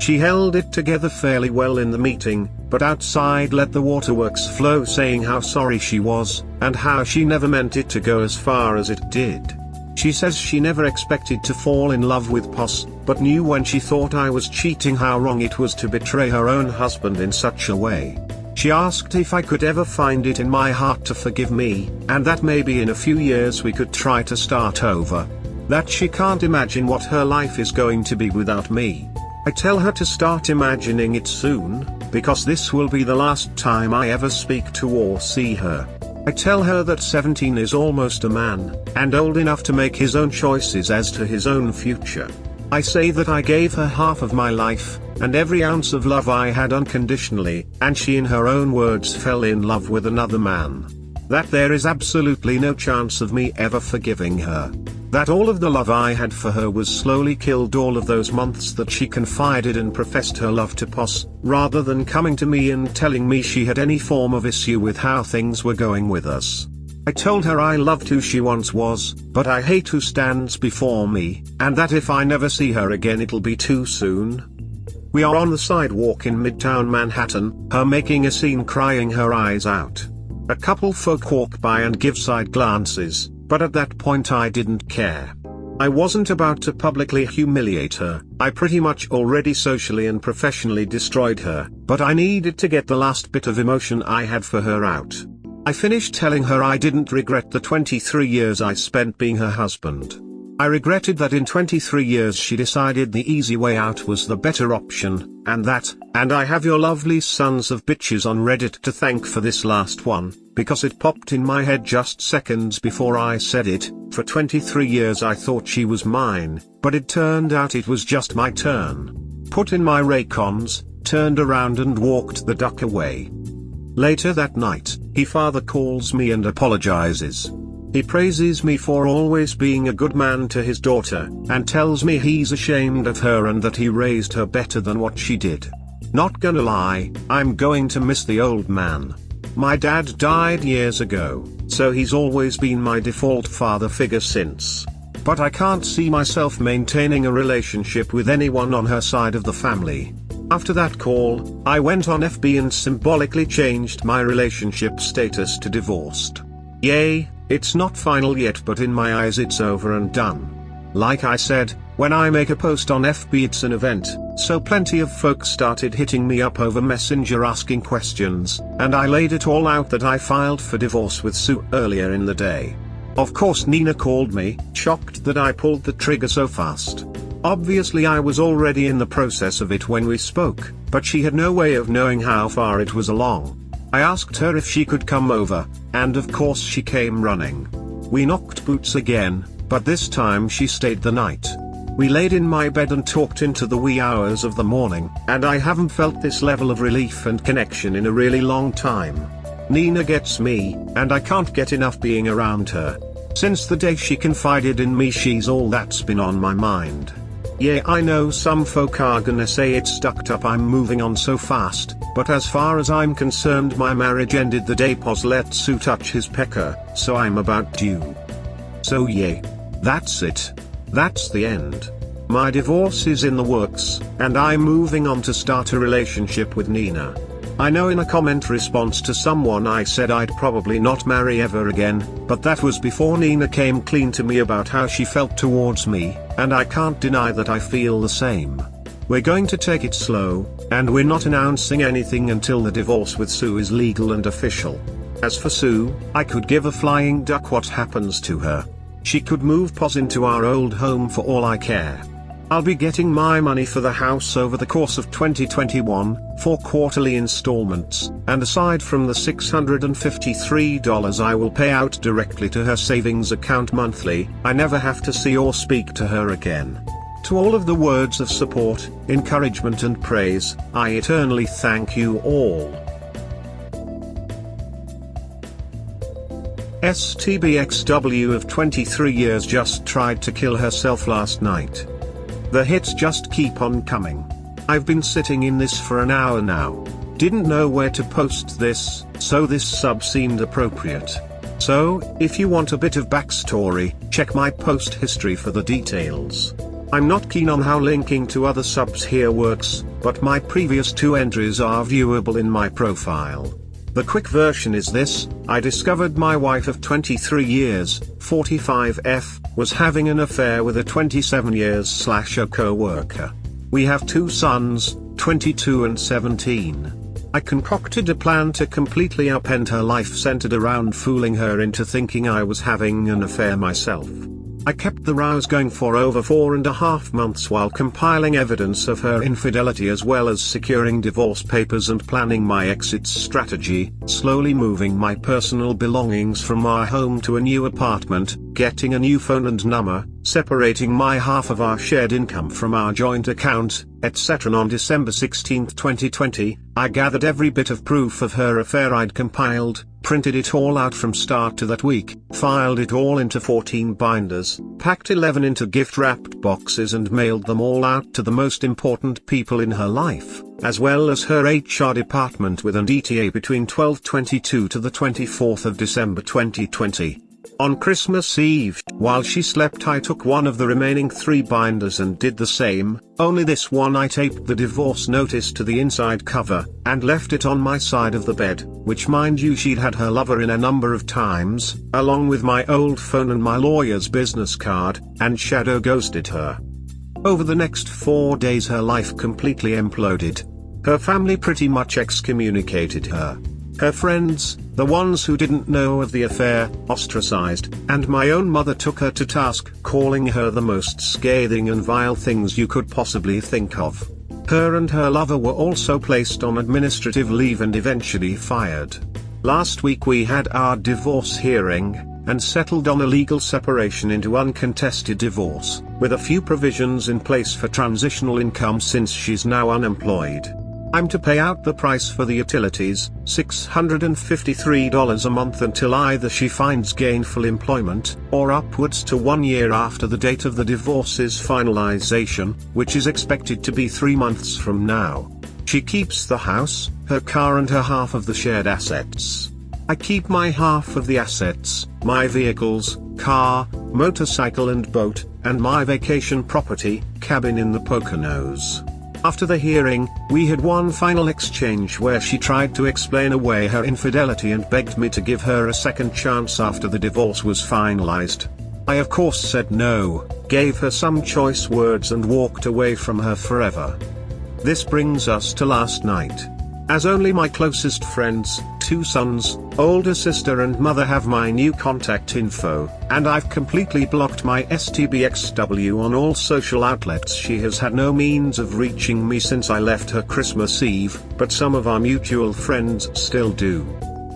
She held it together fairly well in the meeting, but outside let the waterworks flow, saying how sorry she was, and how she never meant it to go as far as it did. She says she never expected to fall in love with POS, but knew when she thought I was cheating how wrong it was to betray her own husband in such a way. She asked if I could ever find it in my heart to forgive me, and that maybe in a few years we could try to start over. That she can't imagine what her life is going to be without me. I tell her to start imagining it soon, because this will be the last time I ever speak to or see her. I tell her that 17 is almost a man, and old enough to make his own choices as to his own future. I say that I gave her half of my life, and every ounce of love I had unconditionally, and she in her own words fell in love with another man. That there is absolutely no chance of me ever forgiving her. That all of the love I had for her was slowly killed all of those months that she confided and professed her love to POS, rather than coming to me and telling me she had any form of issue with how things were going with us. I told her I loved who she once was, but I hate who stands before me, and that if I never see her again it'll be too soon. We are on the sidewalk in Midtown Manhattan, her making a scene crying her eyes out. A couple folk walk by and give side glances, but at that point I didn't care. I wasn't about to publicly humiliate her, I pretty much already socially and professionally destroyed her, but I needed to get the last bit of emotion I had for her out. I finished telling her I didn't regret the 23 years I spent being her husband. I regretted that in 23 years she decided the easy way out was the better option, and I have your lovely sons of bitches on Reddit to thank for this last one, because it popped in my head just seconds before I said it. For 23 years I thought she was mine, but it turned out it was just my turn. Put in my Raycons, turned around and walked the duck away. Later that night, he father calls me and apologizes. He praises me for always being a good man to his daughter, and tells me he's ashamed of her and that he raised her better than what she did. Not gonna lie, I'm going to miss the old man. My dad died years ago, so he's always been my default father figure since. But I can't see myself maintaining a relationship with anyone on her side of the family. After that call, I went on FB and symbolically changed my relationship status to divorced. Yay, it's not final yet, but in my eyes it's over and done. Like I said, when I make a post on FB it's an event, so plenty of folks started hitting me up over Messenger asking questions, and I laid it all out that I filed for divorce with Sue earlier in the day. Of course Nina called me, shocked that I pulled the trigger so fast. Obviously I was already in the process of it when we spoke, but she had no way of knowing how far it was along. I asked her if she could come over, and of course she came running. We knocked boots again, but this time she stayed the night. We laid in my bed and talked into the wee hours of the morning, and I haven't felt this level of relief and connection in a really long time. Nina gets me, and I can't get enough being around her. Since the day she confided in me, she's all that's been on my mind. Yeah, I know some folk are gonna say it's stuck up I'm moving on so fast, but as far as I'm concerned my marriage ended the day POS let Sue touch his pecker, so I'm about due. So yeah. That's it. That's the end. My divorce is in the works, and I'm moving on to start a relationship with Nina. I know in a comment response to someone I said I'd probably not marry ever again, but that was before Nina came clean to me about how she felt towards me, and I can't deny that I feel the same. We're going to take it slow, and we're not announcing anything until the divorce with Sue is legal and official. As for Sue, I could give a flying duck what happens to her. She could move pos into our old home for all I care. I'll be getting my money for the house over the course of 2021, 4 quarterly installments, and aside from the $653 I will pay out directly to her savings account monthly, I never have to see or speak to her again. To all of the words of support, encouragement and praise, I eternally thank you all. STBXW of 23 years just tried to kill herself last night. The hits just keep on coming. I've been sitting in this for an hour now. Didn't know where to post this, so this sub seemed appropriate. So, if you want a bit of backstory, check my post history for the details. I'm not keen on how linking to other subs here works, but my previous 2 entries are viewable in my profile. The quick version is this: I discovered my wife of 23 years, 45F, was having an affair with a 27 years / co-worker. We have 2 sons, 22 and 17. I concocted a plan to completely upend her life centered around fooling her into thinking I was having an affair myself. I kept the rows going for over 4.5 months while compiling evidence of her infidelity as well as securing divorce papers and planning my exit strategy, slowly moving my personal belongings from our home to a new apartment, getting a new phone and number, separating my half of our shared income from our joint account, etc. On December 16, 2020, I gathered every bit of proof of her affair I'd compiled, printed it all out from start to that week, filed it all into 14 binders, packed 11 into gift-wrapped boxes and mailed them all out to the most important people in her life, as well as her HR department with an ETA between 12/22 to the 24th of December 2020. On Christmas Eve, while she slept, I took one of the remaining 3 binders and did the same, only this one I taped the divorce notice to the inside cover, and left it on my side of the bed, which mind you she'd had her lover in a number of times, along with my old phone and my lawyer's business card, and shadow ghosted her. Over the next 4 days her life completely imploded. Her family pretty much excommunicated her. Her friends, the ones who didn't know of the affair, ostracized, and my own mother took her to task, calling her the most scathing and vile things you could possibly think of. Her and her lover were also placed on administrative leave and eventually fired. Last week we had our divorce hearing, and settled on a legal separation into uncontested divorce, with a few provisions in place for transitional income since she's now unemployed. I'm to pay out the price for the utilities, $653 a month until either she finds gainful employment, or upwards to 1 year after the date of the divorce's finalization, which is expected to be 3 months from now. She keeps the house, her car and her half of the shared assets. I keep my half of the assets, my vehicles, car, motorcycle and boat, and my vacation property, cabin in the Poconos. After the hearing, we had one final exchange where she tried to explain away her infidelity and begged me to give her a second chance after the divorce was finalized. I of course said no, gave her some choice words and walked away from her forever. This brings us to last night. As only my closest friends, 2 sons, older sister and mother have my new contact info, and I've completely blocked my STBXW on all social outlets. She has had no means of reaching me since I left her Christmas Eve, but some of our mutual friends still do.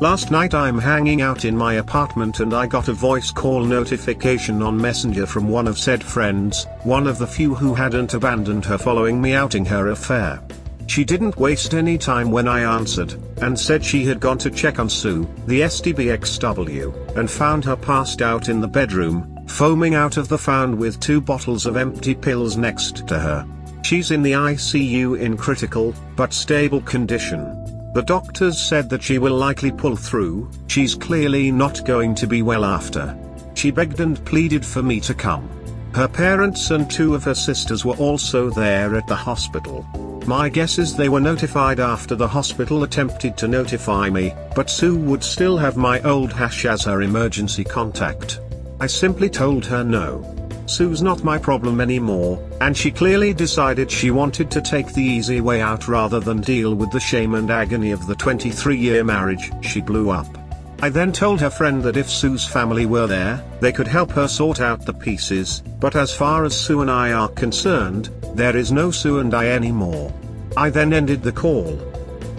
Last night I'm hanging out in my apartment and I got a voice call notification on Messenger from one of said friends, one of the few who hadn't abandoned her following me outing her affair. She didn't waste any time when I answered, and said she had gone to check on Sue, the STBXW, and found her passed out in the bedroom, foaming out of the found with 2 bottles of empty pills next to her. She's in the ICU in critical, but stable condition. The doctors said that she will likely pull through, she's clearly not going to be well after. She begged and pleaded for me to come. Her parents and 2 of her sisters were also there at the hospital. My guess is they were notified after the hospital attempted to notify me, but Sue would still have my old hash as her emergency contact. I simply told her no. Sue's not my problem anymore, and she clearly decided she wanted to take the easy way out rather than deal with the shame and agony of the 23-year marriage she blew up. I then told her friend that if Sue's family were there, they could help her sort out the pieces, but as far as Sue and I are concerned, there is no Sue and I anymore. I then ended the call.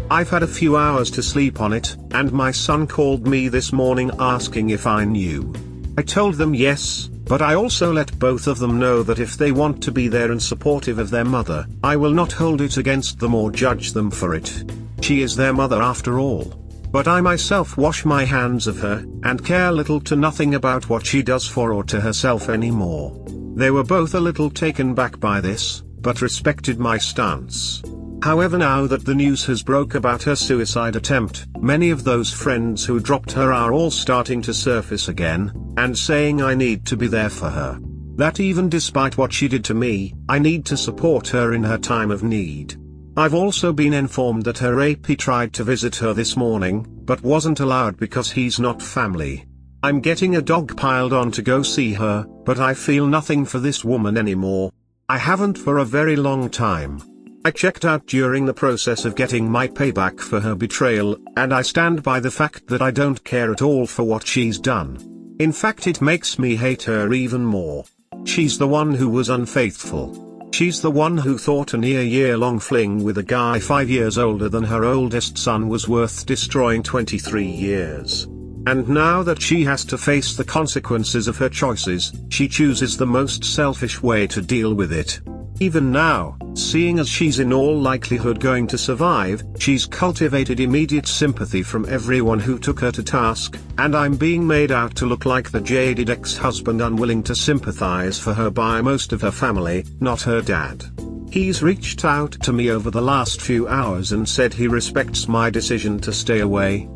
I've had a few hours to sleep on it, and my son called me this morning asking if I knew. I told them yes, but I also let both of them know that if they want to be there and supportive of their mother, I will not hold it against them or judge them for it. She is their mother after all. But I myself wash my hands of her, and care little to nothing about what she does for or to herself anymore. They were both a little taken back by this, but respected my stance. However, now that the news has broke about her suicide attempt, many of those friends who dropped her are all starting to surface again, and saying I need to be there for her. That even despite what she did to me, I need to support her in her time of need. I've also been informed that her AP tried to visit her this morning, but wasn't allowed because he's not family. I'm getting a dog piled on to go see her, but I feel nothing for this woman anymore. I haven't for a very long time. I checked out during the process of getting my payback for her betrayal, and I stand by the fact that I don't care at all for what she's done. In fact, it makes me hate her even more. She's the one who was unfaithful. She's the one who thought a near year-long fling with a guy 5 years older than her oldest son was worth destroying 23 years. And now that she has to face the consequences of her choices, she chooses the most selfish way to deal with it. Even now, seeing as she's in all likelihood going to survive, she's cultivated immediate sympathy from everyone who took her to task, and I'm being made out to look like the jaded ex-husband unwilling to sympathize for her by most of her family, not her dad. He's reached out to me over the last few hours and said he respects my decision to stay away.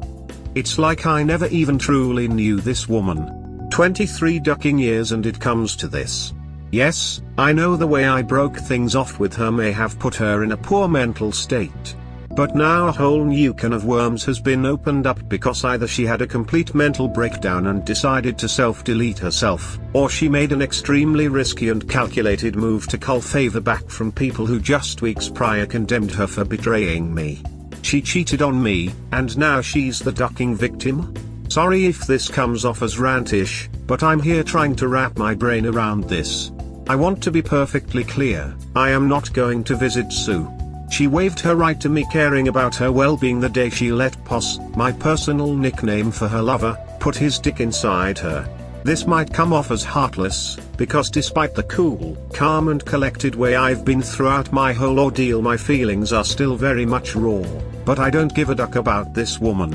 It's like I never even truly knew this woman. 23 ducking years and it comes to this. Yes, I know the way I broke things off with her may have put her in a poor mental state. But now a whole new can of worms has been opened up because either she had a complete mental breakdown and decided to self-delete herself, or she made an extremely risky and calculated move to cull favor back from people who just weeks prior condemned her for betraying me. She cheated on me, and now she's the ducking victim? Sorry if this comes off as rantish, but I'm here trying to wrap my brain around this. I want to be perfectly clear, I am not going to visit Sue. She waived her right to me caring about her well-being the day she let Poss, my personal nickname for her lover, put his dick inside her. This might come off as heartless, because despite the cool, calm and collected way I've been throughout my whole ordeal, my feelings are still very much raw, but I don't give a duck about this woman.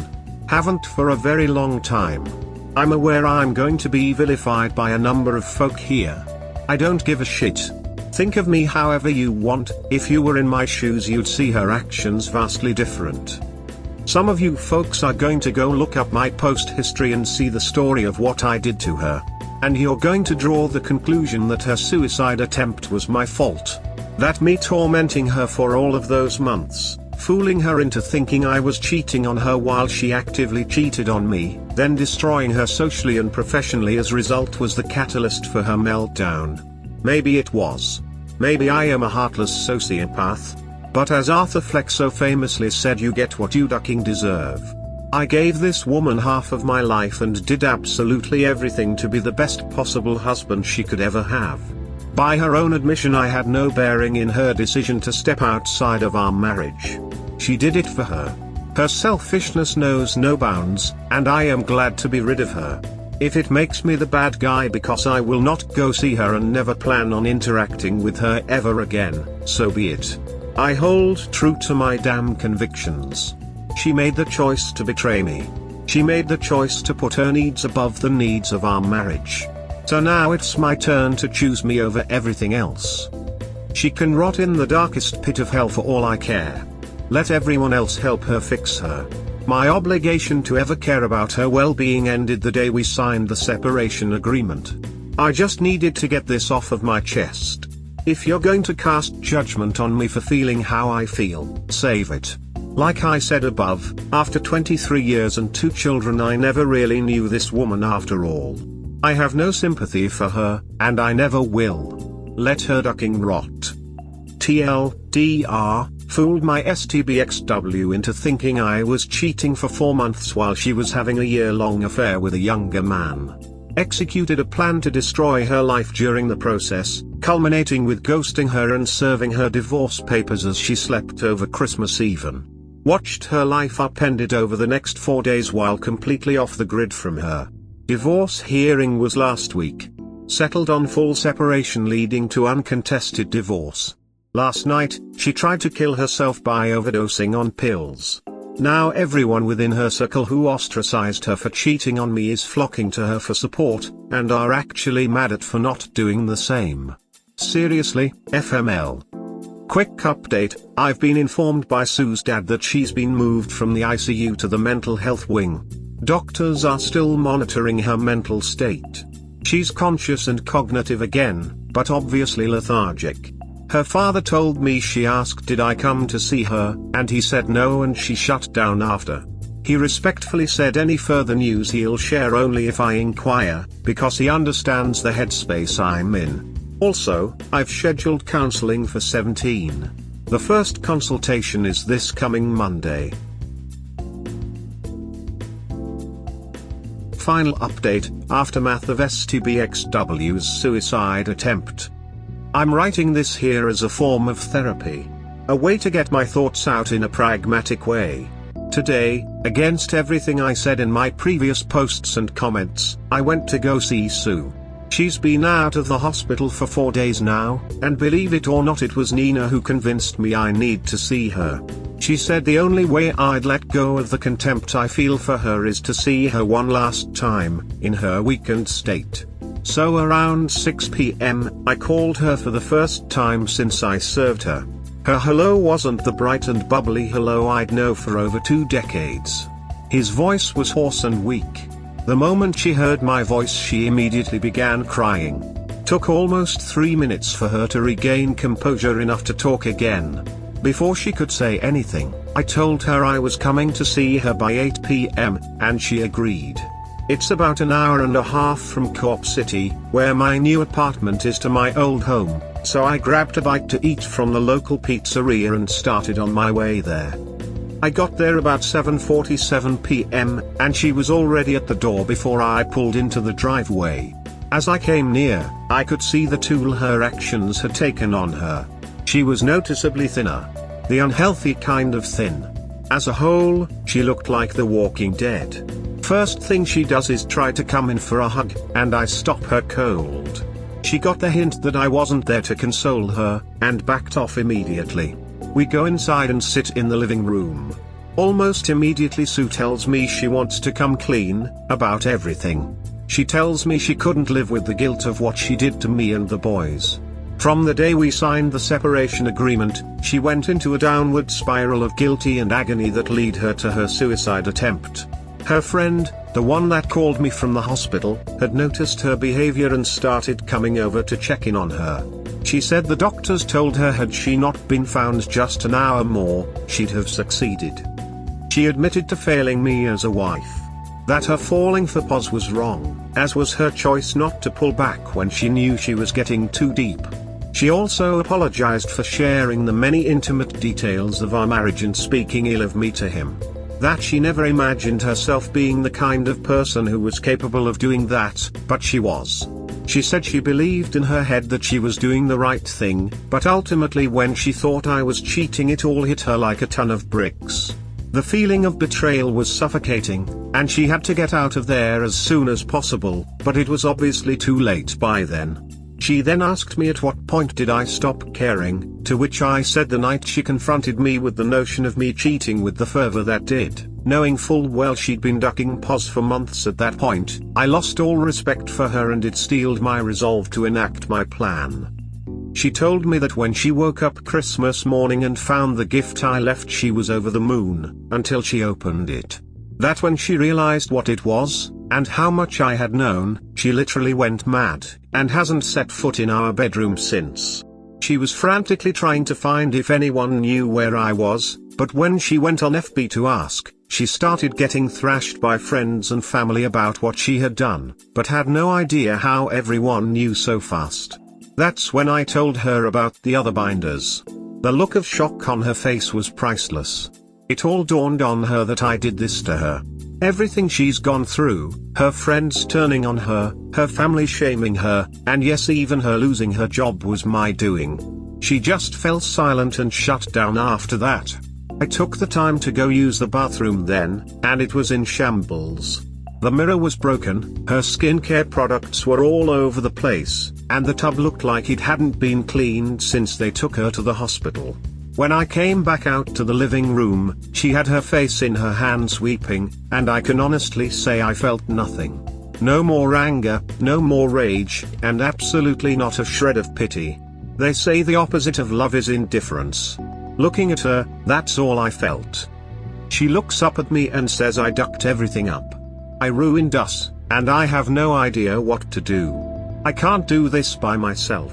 Haven't for a very long time. I'm aware I'm going to be vilified by a number of folk here. I don't give a shit. Think of me however you want. If you were in my shoes you'd see her actions vastly different. Some of you folks are going to go look up my post history and see the story of what I did to her. And you're going to draw the conclusion that her suicide attempt was my fault. That me tormenting her for all of those months, fooling her into thinking I was cheating on her while she actively cheated on me, then destroying her socially and professionally as a result was the catalyst for her meltdown. Maybe it was. Maybe I am a heartless sociopath. But as Arthur Fleck so famously said, you get what you ducking deserve. I gave this woman half of my life and did absolutely everything to be the best possible husband she could ever have. By her own admission, I had no bearing in her decision to step outside of our marriage. She did it for her. Her selfishness knows no bounds, and I am glad to be rid of her. If it makes me the bad guy because I will not go see her and never plan on interacting with her ever again, so be it. I hold true to my damn convictions. She made the choice to betray me. She made the choice to put her needs above the needs of our marriage. So now it's my turn to choose me over everything else. She can rot in the darkest pit of hell for all I care. Let everyone else help her fix her. My obligation to ever care about her well-being ended the day we signed the separation agreement. I just needed to get this off of my chest. If you're going to cast judgment on me for feeling how I feel, save it. Like I said above, after 23 years and 2 children, I never really knew this woman after all. I have no sympathy for her, and I never will. Let her ducking rot. TLDR, fooled my STBXW into thinking I was cheating for 4 months while she was having a year-long affair with a younger man. Executed a plan to destroy her life during the process, culminating with ghosting her and serving her divorce papers as she slept over Christmas Eve. Watched her life upended over the next 4 days while completely off the grid from her. Divorce hearing was last week. Settled on full separation leading to uncontested divorce. Last night, she tried to kill herself by overdosing on pills. Now everyone within her circle who ostracized her for cheating on me is flocking to her for support, and are actually mad at for not doing the same. Seriously, FML. Quick update, I've been informed by Sue's dad that she's been moved from the ICU to the mental health wing. Doctors are still monitoring her mental state. She's conscious and cognitive again, but obviously lethargic. Her father told me she asked did I come to see her, and he said no, and she shut down after. He respectfully said any further news he'll share only if I inquire, because he understands the headspace I'm in. Also, I've scheduled counseling for 17. The first consultation is this coming Monday. Final update, aftermath of STBXW's suicide attempt. I'm writing this here as a form of therapy. A way to get my thoughts out in a pragmatic way. Today, against everything I said in my previous posts and comments, I went to go see Sue. She's been out of the hospital for 4 days now, and believe it or not, it was Nina who convinced me I need to see her. She said the only way I'd let go of the contempt I feel for her is to see her one last time, in her weakened state. So around 6 p.m., I called her for the first time since I served her. Her hello wasn't the bright and bubbly hello I'd know for over 2 decades. His voice was hoarse and weak. The moment she heard my voice, she immediately began crying. Took almost 3 minutes for her to regain composure enough to talk again. Before she could say anything, I told her I was coming to see her by 8 p.m., and she agreed. It's about an hour and a half from Co-op City, where my new apartment is, to my old home, so I grabbed a bite to eat from the local pizzeria and started on my way there. I got there about 7:47 p.m., and she was already at the door before I pulled into the driveway. As I came near, I could see the toll her actions had taken on her. She was noticeably thinner. The unhealthy kind of thin. As a whole, she looked like the Walking Dead. First thing she does is try to come in for a hug, and I stop her cold. She got the hint that I wasn't there to console her, and backed off immediately. We go inside and sit in the living room. Almost immediately Sue tells me she wants to come clean about everything. She tells me she couldn't live with the guilt of what she did to me and the boys. From the day we signed the separation agreement, she went into a downward spiral of guilty and agony that led her to her suicide attempt. Her friend, the one that called me from the hospital, had noticed her behavior and started coming over to check in on her. She said the doctors told her had she not been found just an hour more, she'd have succeeded. She admitted to failing me as a wife. That her falling for Pos was wrong, as was her choice not to pull back when she knew she was getting too deep. She also apologized for sharing the many intimate details of our marriage and speaking ill of me to him. That she never imagined herself being the kind of person who was capable of doing that, but she was. She said she believed in her head that she was doing the right thing, but ultimately when she thought I was cheating, it all hit her like a ton of bricks. The feeling of betrayal was suffocating, and she had to get out of there as soon as possible, but it was obviously too late by then. She then asked me at what point did I stop caring, to which I said the night she confronted me with the notion of me cheating with the fervor that did, knowing full well she'd been ducking Pos for months at that point. I lost all respect for her and it steeled my resolve to enact my plan. She told me that when she woke up Christmas morning and found the gift I left, she was over the moon, until she opened it. That when she realized what it was, and how much I had known, she literally went mad, and hasn't set foot in our bedroom since. She was frantically trying to find if anyone knew where I was, but when she went on FB to ask, she started getting thrashed by friends and family about what she had done, but had no idea how everyone knew so fast. That's when I told her about the other binders. The look of shock on her face was priceless. It all dawned on her that I did this to her. Everything she's gone through, her friends turning on her, her family shaming her, and yes, even her losing her job was my doing. She just fell silent and shut down after that. I took the time to go use the bathroom then, and it was in shambles. The mirror was broken, her skincare products were all over the place, and the tub looked like it hadn't been cleaned since they took her to the hospital. When I came back out to the living room, she had her face in her hands weeping, and I can honestly say I felt nothing. No more anger, no more rage, and absolutely not a shred of pity. They say the opposite of love is indifference. Looking at her, that's all I felt. She looks up at me and says I ducked everything up. I ruined us, and I have no idea what to do. I can't do this by myself.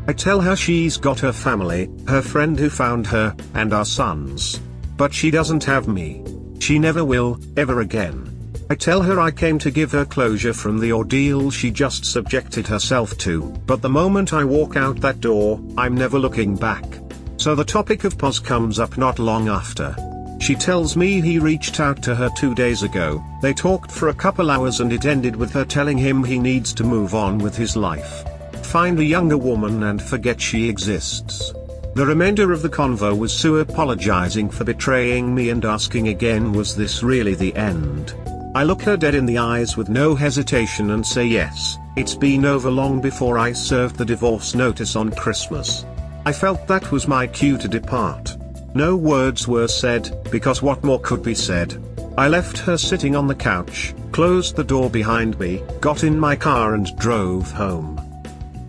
I tell her she's got her family, her friend who found her, and our sons. But she doesn't have me. She never will, ever again. I tell her I came to give her closure from the ordeal she just subjected herself to, but the moment I walk out that door, I'm never looking back. So the topic of Pos comes up not long after. She tells me he reached out to her 2 days ago, they talked for a couple hours and it ended with her telling him he needs to move on with his life. Find a younger woman and forget she exists. The remainder of the convo was Sue apologizing for betraying me and asking again, was this really the end? I look her dead in the eyes with no hesitation and say yes, it's been over long before I served the divorce notice on Christmas. I felt that was my cue to depart. No words were said, because what more could be said? I left her sitting on the couch, closed the door behind me, got in my car and drove home.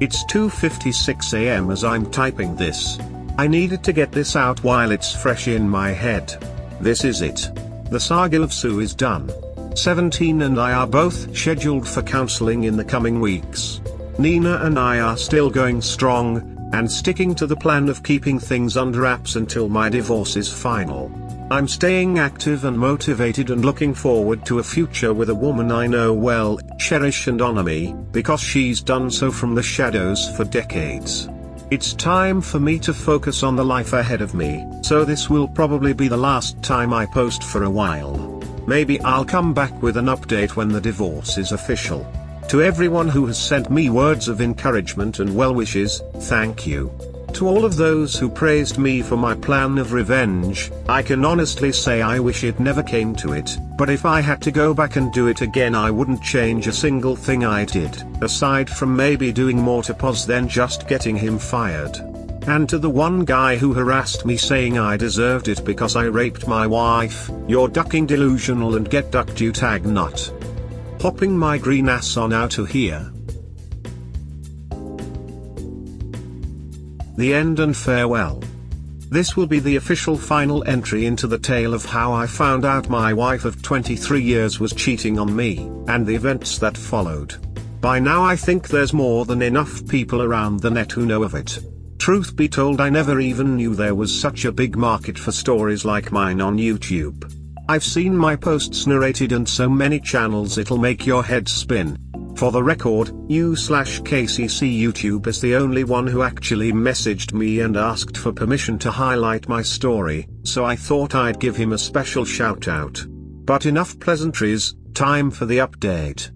It's 2:56 a.m. as I'm typing this. I needed to get this out while it's fresh in my head. This is it. The saga of Sue is done. 17 and I are both scheduled for counseling in the coming weeks. Nina and I are still going strong, and sticking to the plan of keeping things under wraps until my divorce is final. I'm staying active and motivated and looking forward to a future with a woman I know well, cherish and honor me, because she's done so from the shadows for decades. It's time for me to focus on the life ahead of me, so this will probably be the last time I post for a while. Maybe I'll come back with an update when the divorce is official. To everyone who has sent me words of encouragement and well wishes, thank you. To all of those who praised me for my plan of revenge, I can honestly say I wish it never came to it, but if I had to go back and do it again I wouldn't change a single thing I did, aside from maybe doing more to Pos than just getting him fired. And to the one guy who harassed me saying I deserved it because I raped my wife, you're ducking delusional and get ducked you tag nut. Hopping my green ass on out of here. The end and farewell. This will be the official final entry into the tale of how I found out my wife of 23 years was cheating on me, and the events that followed. By now I think there's more than enough people around the net who know of it. Truth be told, I never even knew there was such a big market for stories like mine on YouTube. I've seen my posts narrated on so many channels it'll make your head spin. For the record, u/KCC YouTube is the only one who actually messaged me and asked for permission to highlight my story, so I thought I'd give him a special shout out. But enough pleasantries, time for the update.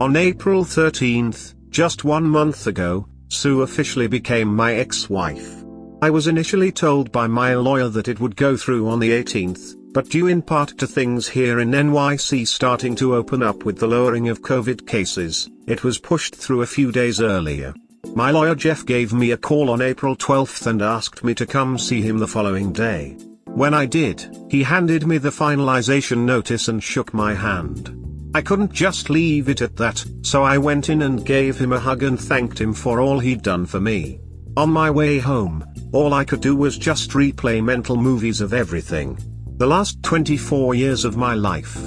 On April 13th, just 1 month ago, Sue officially became my ex-wife. I was initially told by my lawyer that it would go through on the 18th, but due in part to things here in NYC starting to open up with the lowering of COVID cases, it was pushed through a few days earlier. My lawyer Jeff gave me a call on April 12th and asked me to come see him the following day. When I did, he handed me the finalization notice and shook my hand. I couldn't just leave it at that, so I went in and gave him a hug and thanked him for all he'd done for me. On my way home, all I could do was just replay mental movies of everything. The last 24 years of my life.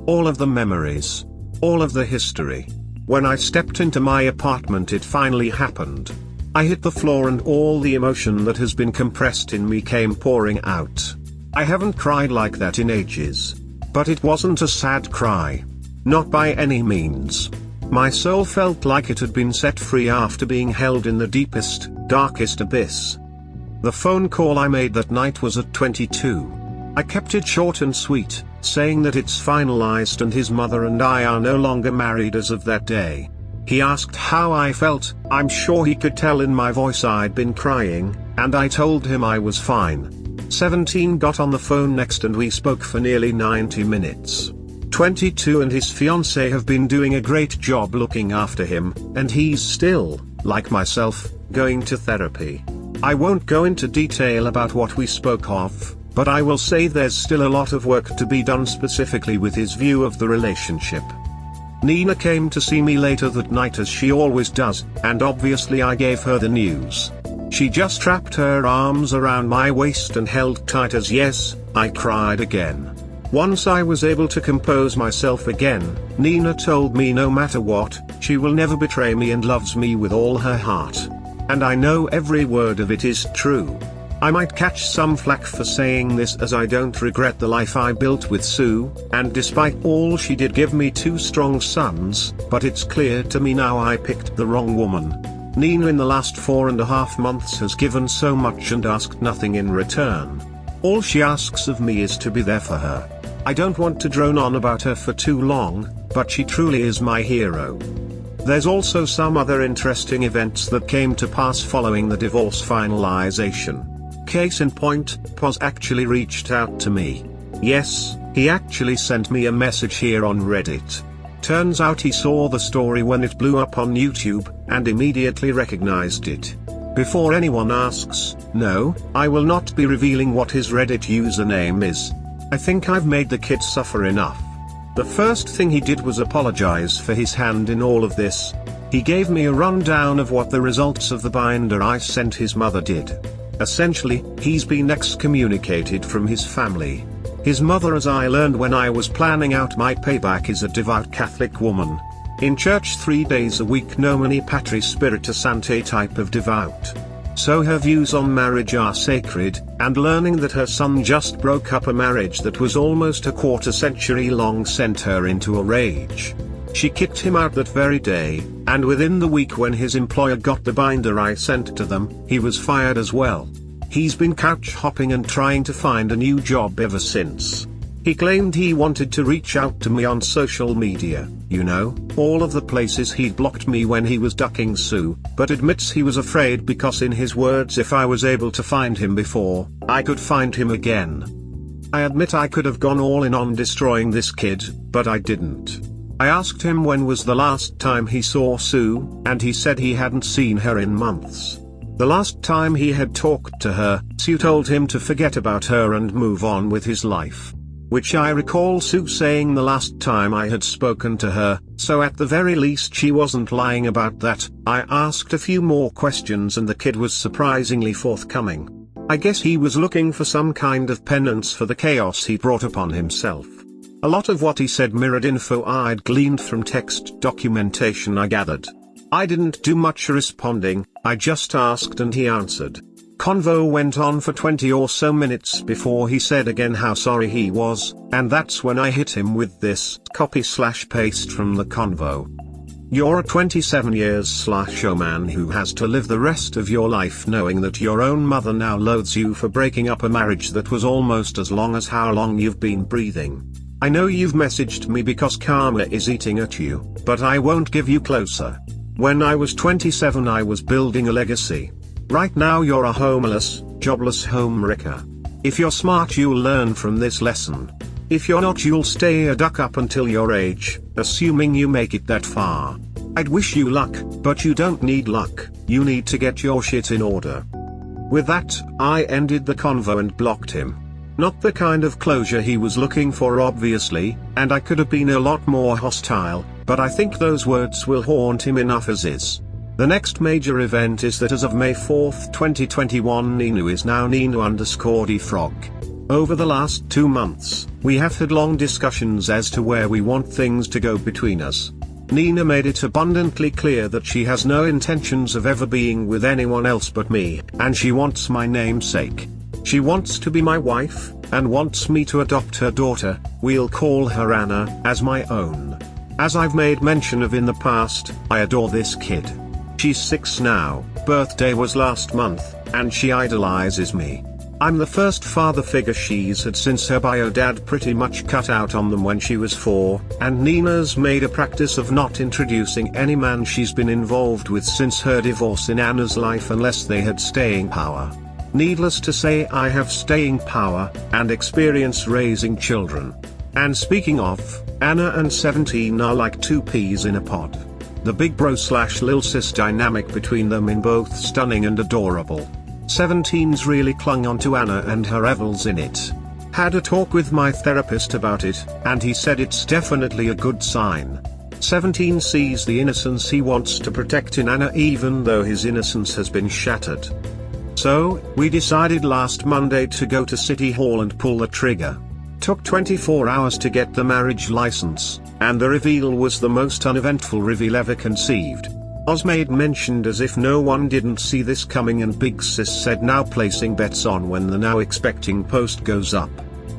All of the memories. All of the history. When I stepped into my apartment it finally happened. I hit the floor and all the emotion that has been compressed in me came pouring out. I haven't cried like that in ages. But it wasn't a sad cry. Not by any means. My soul felt like it had been set free after being held in the deepest, darkest abyss. The phone call I made that night was at 22. I kept it short and sweet, saying that it's finalized and his mother and I are no longer married as of that day. He asked how I felt. I'm sure he could tell in my voice I'd been crying, and I told him I was fine. 17 got on the phone next and we spoke for nearly 90 minutes. 22 and his fiancée have been doing a great job looking after him, and he's still, like myself, going to therapy. I won't go into detail about what we spoke of, but I will say there's still a lot of work to be done specifically with his view of the relationship. Nina came to see me later that night as she always does, and obviously I gave her the news. She just wrapped her arms around my waist and held tight as yes, I cried again. Once I was able to compose myself again, Nina told me no matter what, she will never betray me and loves me with all her heart. And I know every word of it is true. I might catch some flack for saying this as I don't regret the life I built with Sue, and despite all she did give me 2 strong sons, but it's clear to me now I picked the wrong woman. Nina in the last 4.5 months has given so much and asked nothing in return. All she asks of me is to be there for her. I don't want to drone on about her for too long, but she truly is my hero. There's also some other interesting events that came to pass following the divorce finalization. Case in point, Poz actually reached out to me. Yes, he actually sent me a message here on Reddit. Turns out he saw the story when it blew up on YouTube, and immediately recognized it. Before anyone asks, no, I will not be revealing what his Reddit username is. I think I've made the kid suffer enough. The first thing he did was apologize for his hand in all of this. He gave me a rundown of what the results of the binder I sent his mother did. Essentially, he's been excommunicated from his family. His mother, as I learned when I was planning out my payback, is a devout Catholic woman. In church 3 days a week, Nomine Patris Spiritus Sancti type of devout. So her views on marriage are sacred, and learning that her son just broke up a marriage that was almost a quarter century long sent her into a rage. She kicked him out that very day, and within the week when his employer got the binder I sent to them, he was fired as well. He's been couch hopping and trying to find a new job ever since. He claimed he wanted to reach out to me on social media, you know, all of the places he'd blocked me when he was ducking Sue, but admits he was afraid because, in his words, if I was able to find him before, I could find him again. I admit I could have gone all in on destroying this kid, but I didn't. I asked him when was the last time he saw Sue, and he said he hadn't seen her in months. The last time he had talked to her, Sue told him to forget about her and move on with his life. Which I recall Sue saying the last time I had spoken to her, so at the very least she wasn't lying about that. I asked a few more questions and the kid was surprisingly forthcoming. I guess he was looking for some kind of penance for the chaos he brought upon himself. A lot of what he said mirrored info I'd gleaned from text documentation I gathered. I didn't do much responding, I just asked and he answered. Convo went on for 20 or so minutes before he said again how sorry he was, and that's when I hit him with this copy/paste from the convo. You're a 27 years / man who has to live the rest of your life knowing that your own mother now loathes you for breaking up a marriage that was almost as long as how long you've been breathing. I know you've messaged me because karma is eating at you, but I won't give you closer. When I was 27 I was building a legacy. Right now you're a homeless, jobless homewrecker. If you're smart you'll learn from this lesson. If you're not you'll stay a duck up until your age, assuming you make it that far. I'd wish you luck, but you don't need luck, you need to get your shit in order. With that, I ended the convo and blocked him. Not the kind of closure he was looking for obviously, and I could have been a lot more hostile, but I think those words will haunt him enough as is. The next major event is that as of May 4, 2021 Ninu is now Ninu_defrog. Over the last 2 months, we have had long discussions as to where we want things to go between us. Nina made it abundantly clear that she has no intentions of ever being with anyone else but me, and she wants my namesake. She wants to be my wife, and wants me to adopt her daughter, we'll call her Anna, as my own. As I've made mention of in the past, I adore this kid. She's 6 now, birthday was last month, and she idolizes me. I'm the first father figure she's had since her bio dad pretty much cut out on them when she was 4, and Nina's made a practice of not introducing any man she's been involved with since her divorce in Anna's life unless they had staying power. Needless to say, I have staying power, and experience raising children. And speaking of, Anna and 17 are like 2 peas in a pod. The big bro/lil sis dynamic between them in both stunning and adorable. 17's really clung on to Anna and her revels in it. Had a talk with my therapist about it, and he said it's definitely a good sign. 17 sees the innocence he wants to protect in Anna even though his innocence has been shattered. So, we decided last Monday to go to City Hall and pull the trigger. Took 24 hours to get the marriage license, and the reveal was the most uneventful reveal ever conceived. Oz made mentioned as if no one didn't see this coming, and Big Sis said now placing bets on when the now expecting post goes up.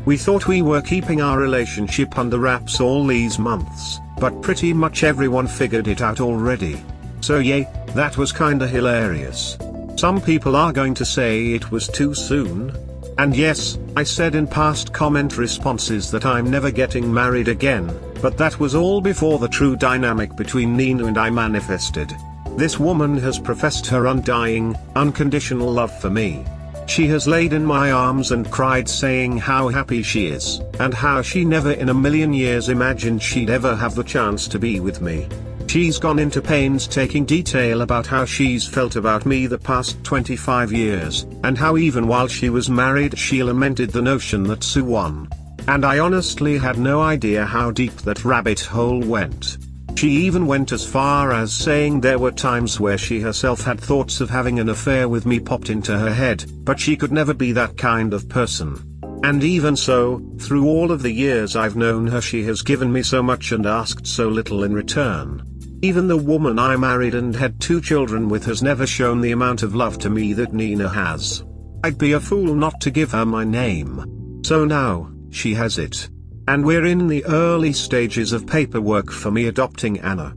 We thought we were keeping our relationship under wraps all these months, but pretty much everyone figured it out already. So yay, that was kinda hilarious. Some people are going to say it was too soon. And yes, I said in past comment responses that I'm never getting married again, but that was all before the true dynamic between Nina and I manifested. This woman has professed her undying, unconditional love for me. She has laid in my arms and cried saying how happy she is, and how she never in a million years imagined she'd ever have the chance to be with me. She's gone into painstaking detail about how she's felt about me the past 25 years, and how even while she was married she lamented the notion that Sue won. And I honestly had no idea how deep that rabbit hole went. She even went as far as saying there were times where she herself had thoughts of having an affair with me popped into her head, but she could never be that kind of person. And even so, through all of the years I've known her, she has given me so much and asked so little in return. Even the woman I married and had 2 children with has never shown the amount of love to me that Nina has. I'd be a fool not to give her my name. So now, she has it. And we're in the early stages of paperwork for me adopting Anna.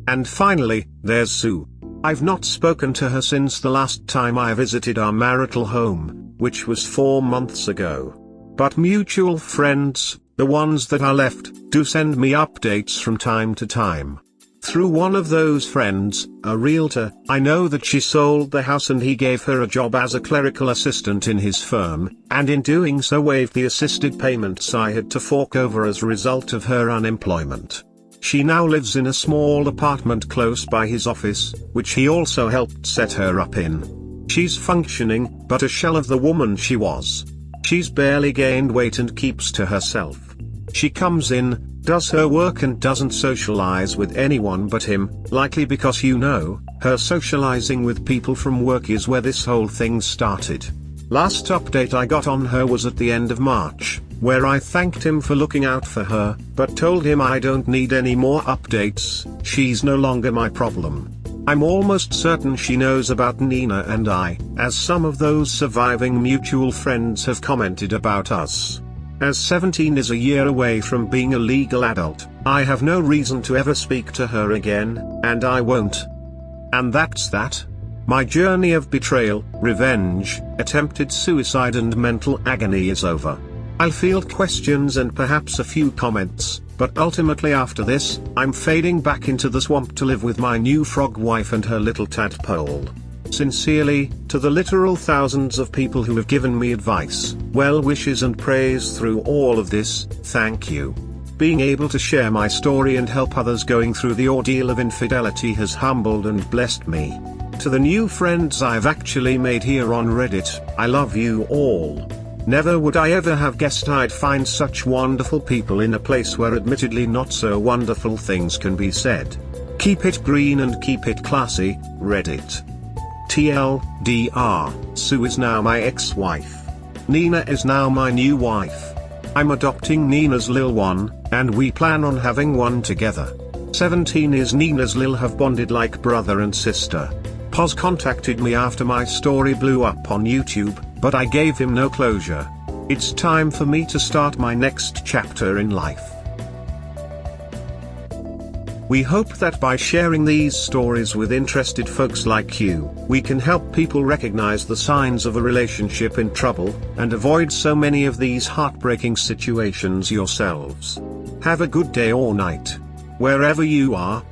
And finally, there's Sue. I've not spoken to her since the last time I visited our marital home, which was 4 months ago. But mutual friends, the ones that are left, do send me updates from time to time. Through one of those friends, a realtor, I know that she sold the house and he gave her a job as a clerical assistant in his firm, and in doing so waived the assisted payments I had to fork over as a result of her unemployment. She now lives in a small apartment close by his office, which he also helped set her up in. She's functioning, but a shell of the woman she was. She's barely gained weight and keeps to herself. She comes in, does her work and doesn't socialize with anyone but him, likely because her socializing with people from work is where this whole thing started. Last update I got on her was at the end of March, where I thanked him for looking out for her, but told him I don't need any more updates, she's no longer my problem. I'm almost certain she knows about Nina and I, as some of those surviving mutual friends have commented about us. As 17 is a year away from being a legal adult, I have no reason to ever speak to her again, and I won't. And that's that. My journey of betrayal, revenge, attempted suicide and mental agony is over. I'll field questions and perhaps a few comments, but ultimately after this, I'm fading back into the swamp to live with my new frog wife and her little tadpole. Sincerely, to the literal thousands of people who have given me advice, well wishes and praise through all of this, thank you. Being able to share my story and help others going through the ordeal of infidelity has humbled and blessed me. To the new friends I've actually made here on Reddit, I love you all. Never would I ever have guessed I'd find such wonderful people in a place where admittedly not so wonderful things can be said. Keep it green and keep it classy, Reddit. TLDR, Sue is now my ex-wife. Nina is now my new wife. I'm adopting Nina's lil one, and we plan on having one together. 17 is Nina's Lil have bonded like brother and sister. Poz contacted me after my story blew up on YouTube, but I gave him no closure. It's time for me to start my next chapter in life. We hope that by sharing these stories with interested folks like you, we can help people recognize the signs of a relationship in trouble, and avoid so many of these heartbreaking situations yourselves. Have a good day or night, wherever you are.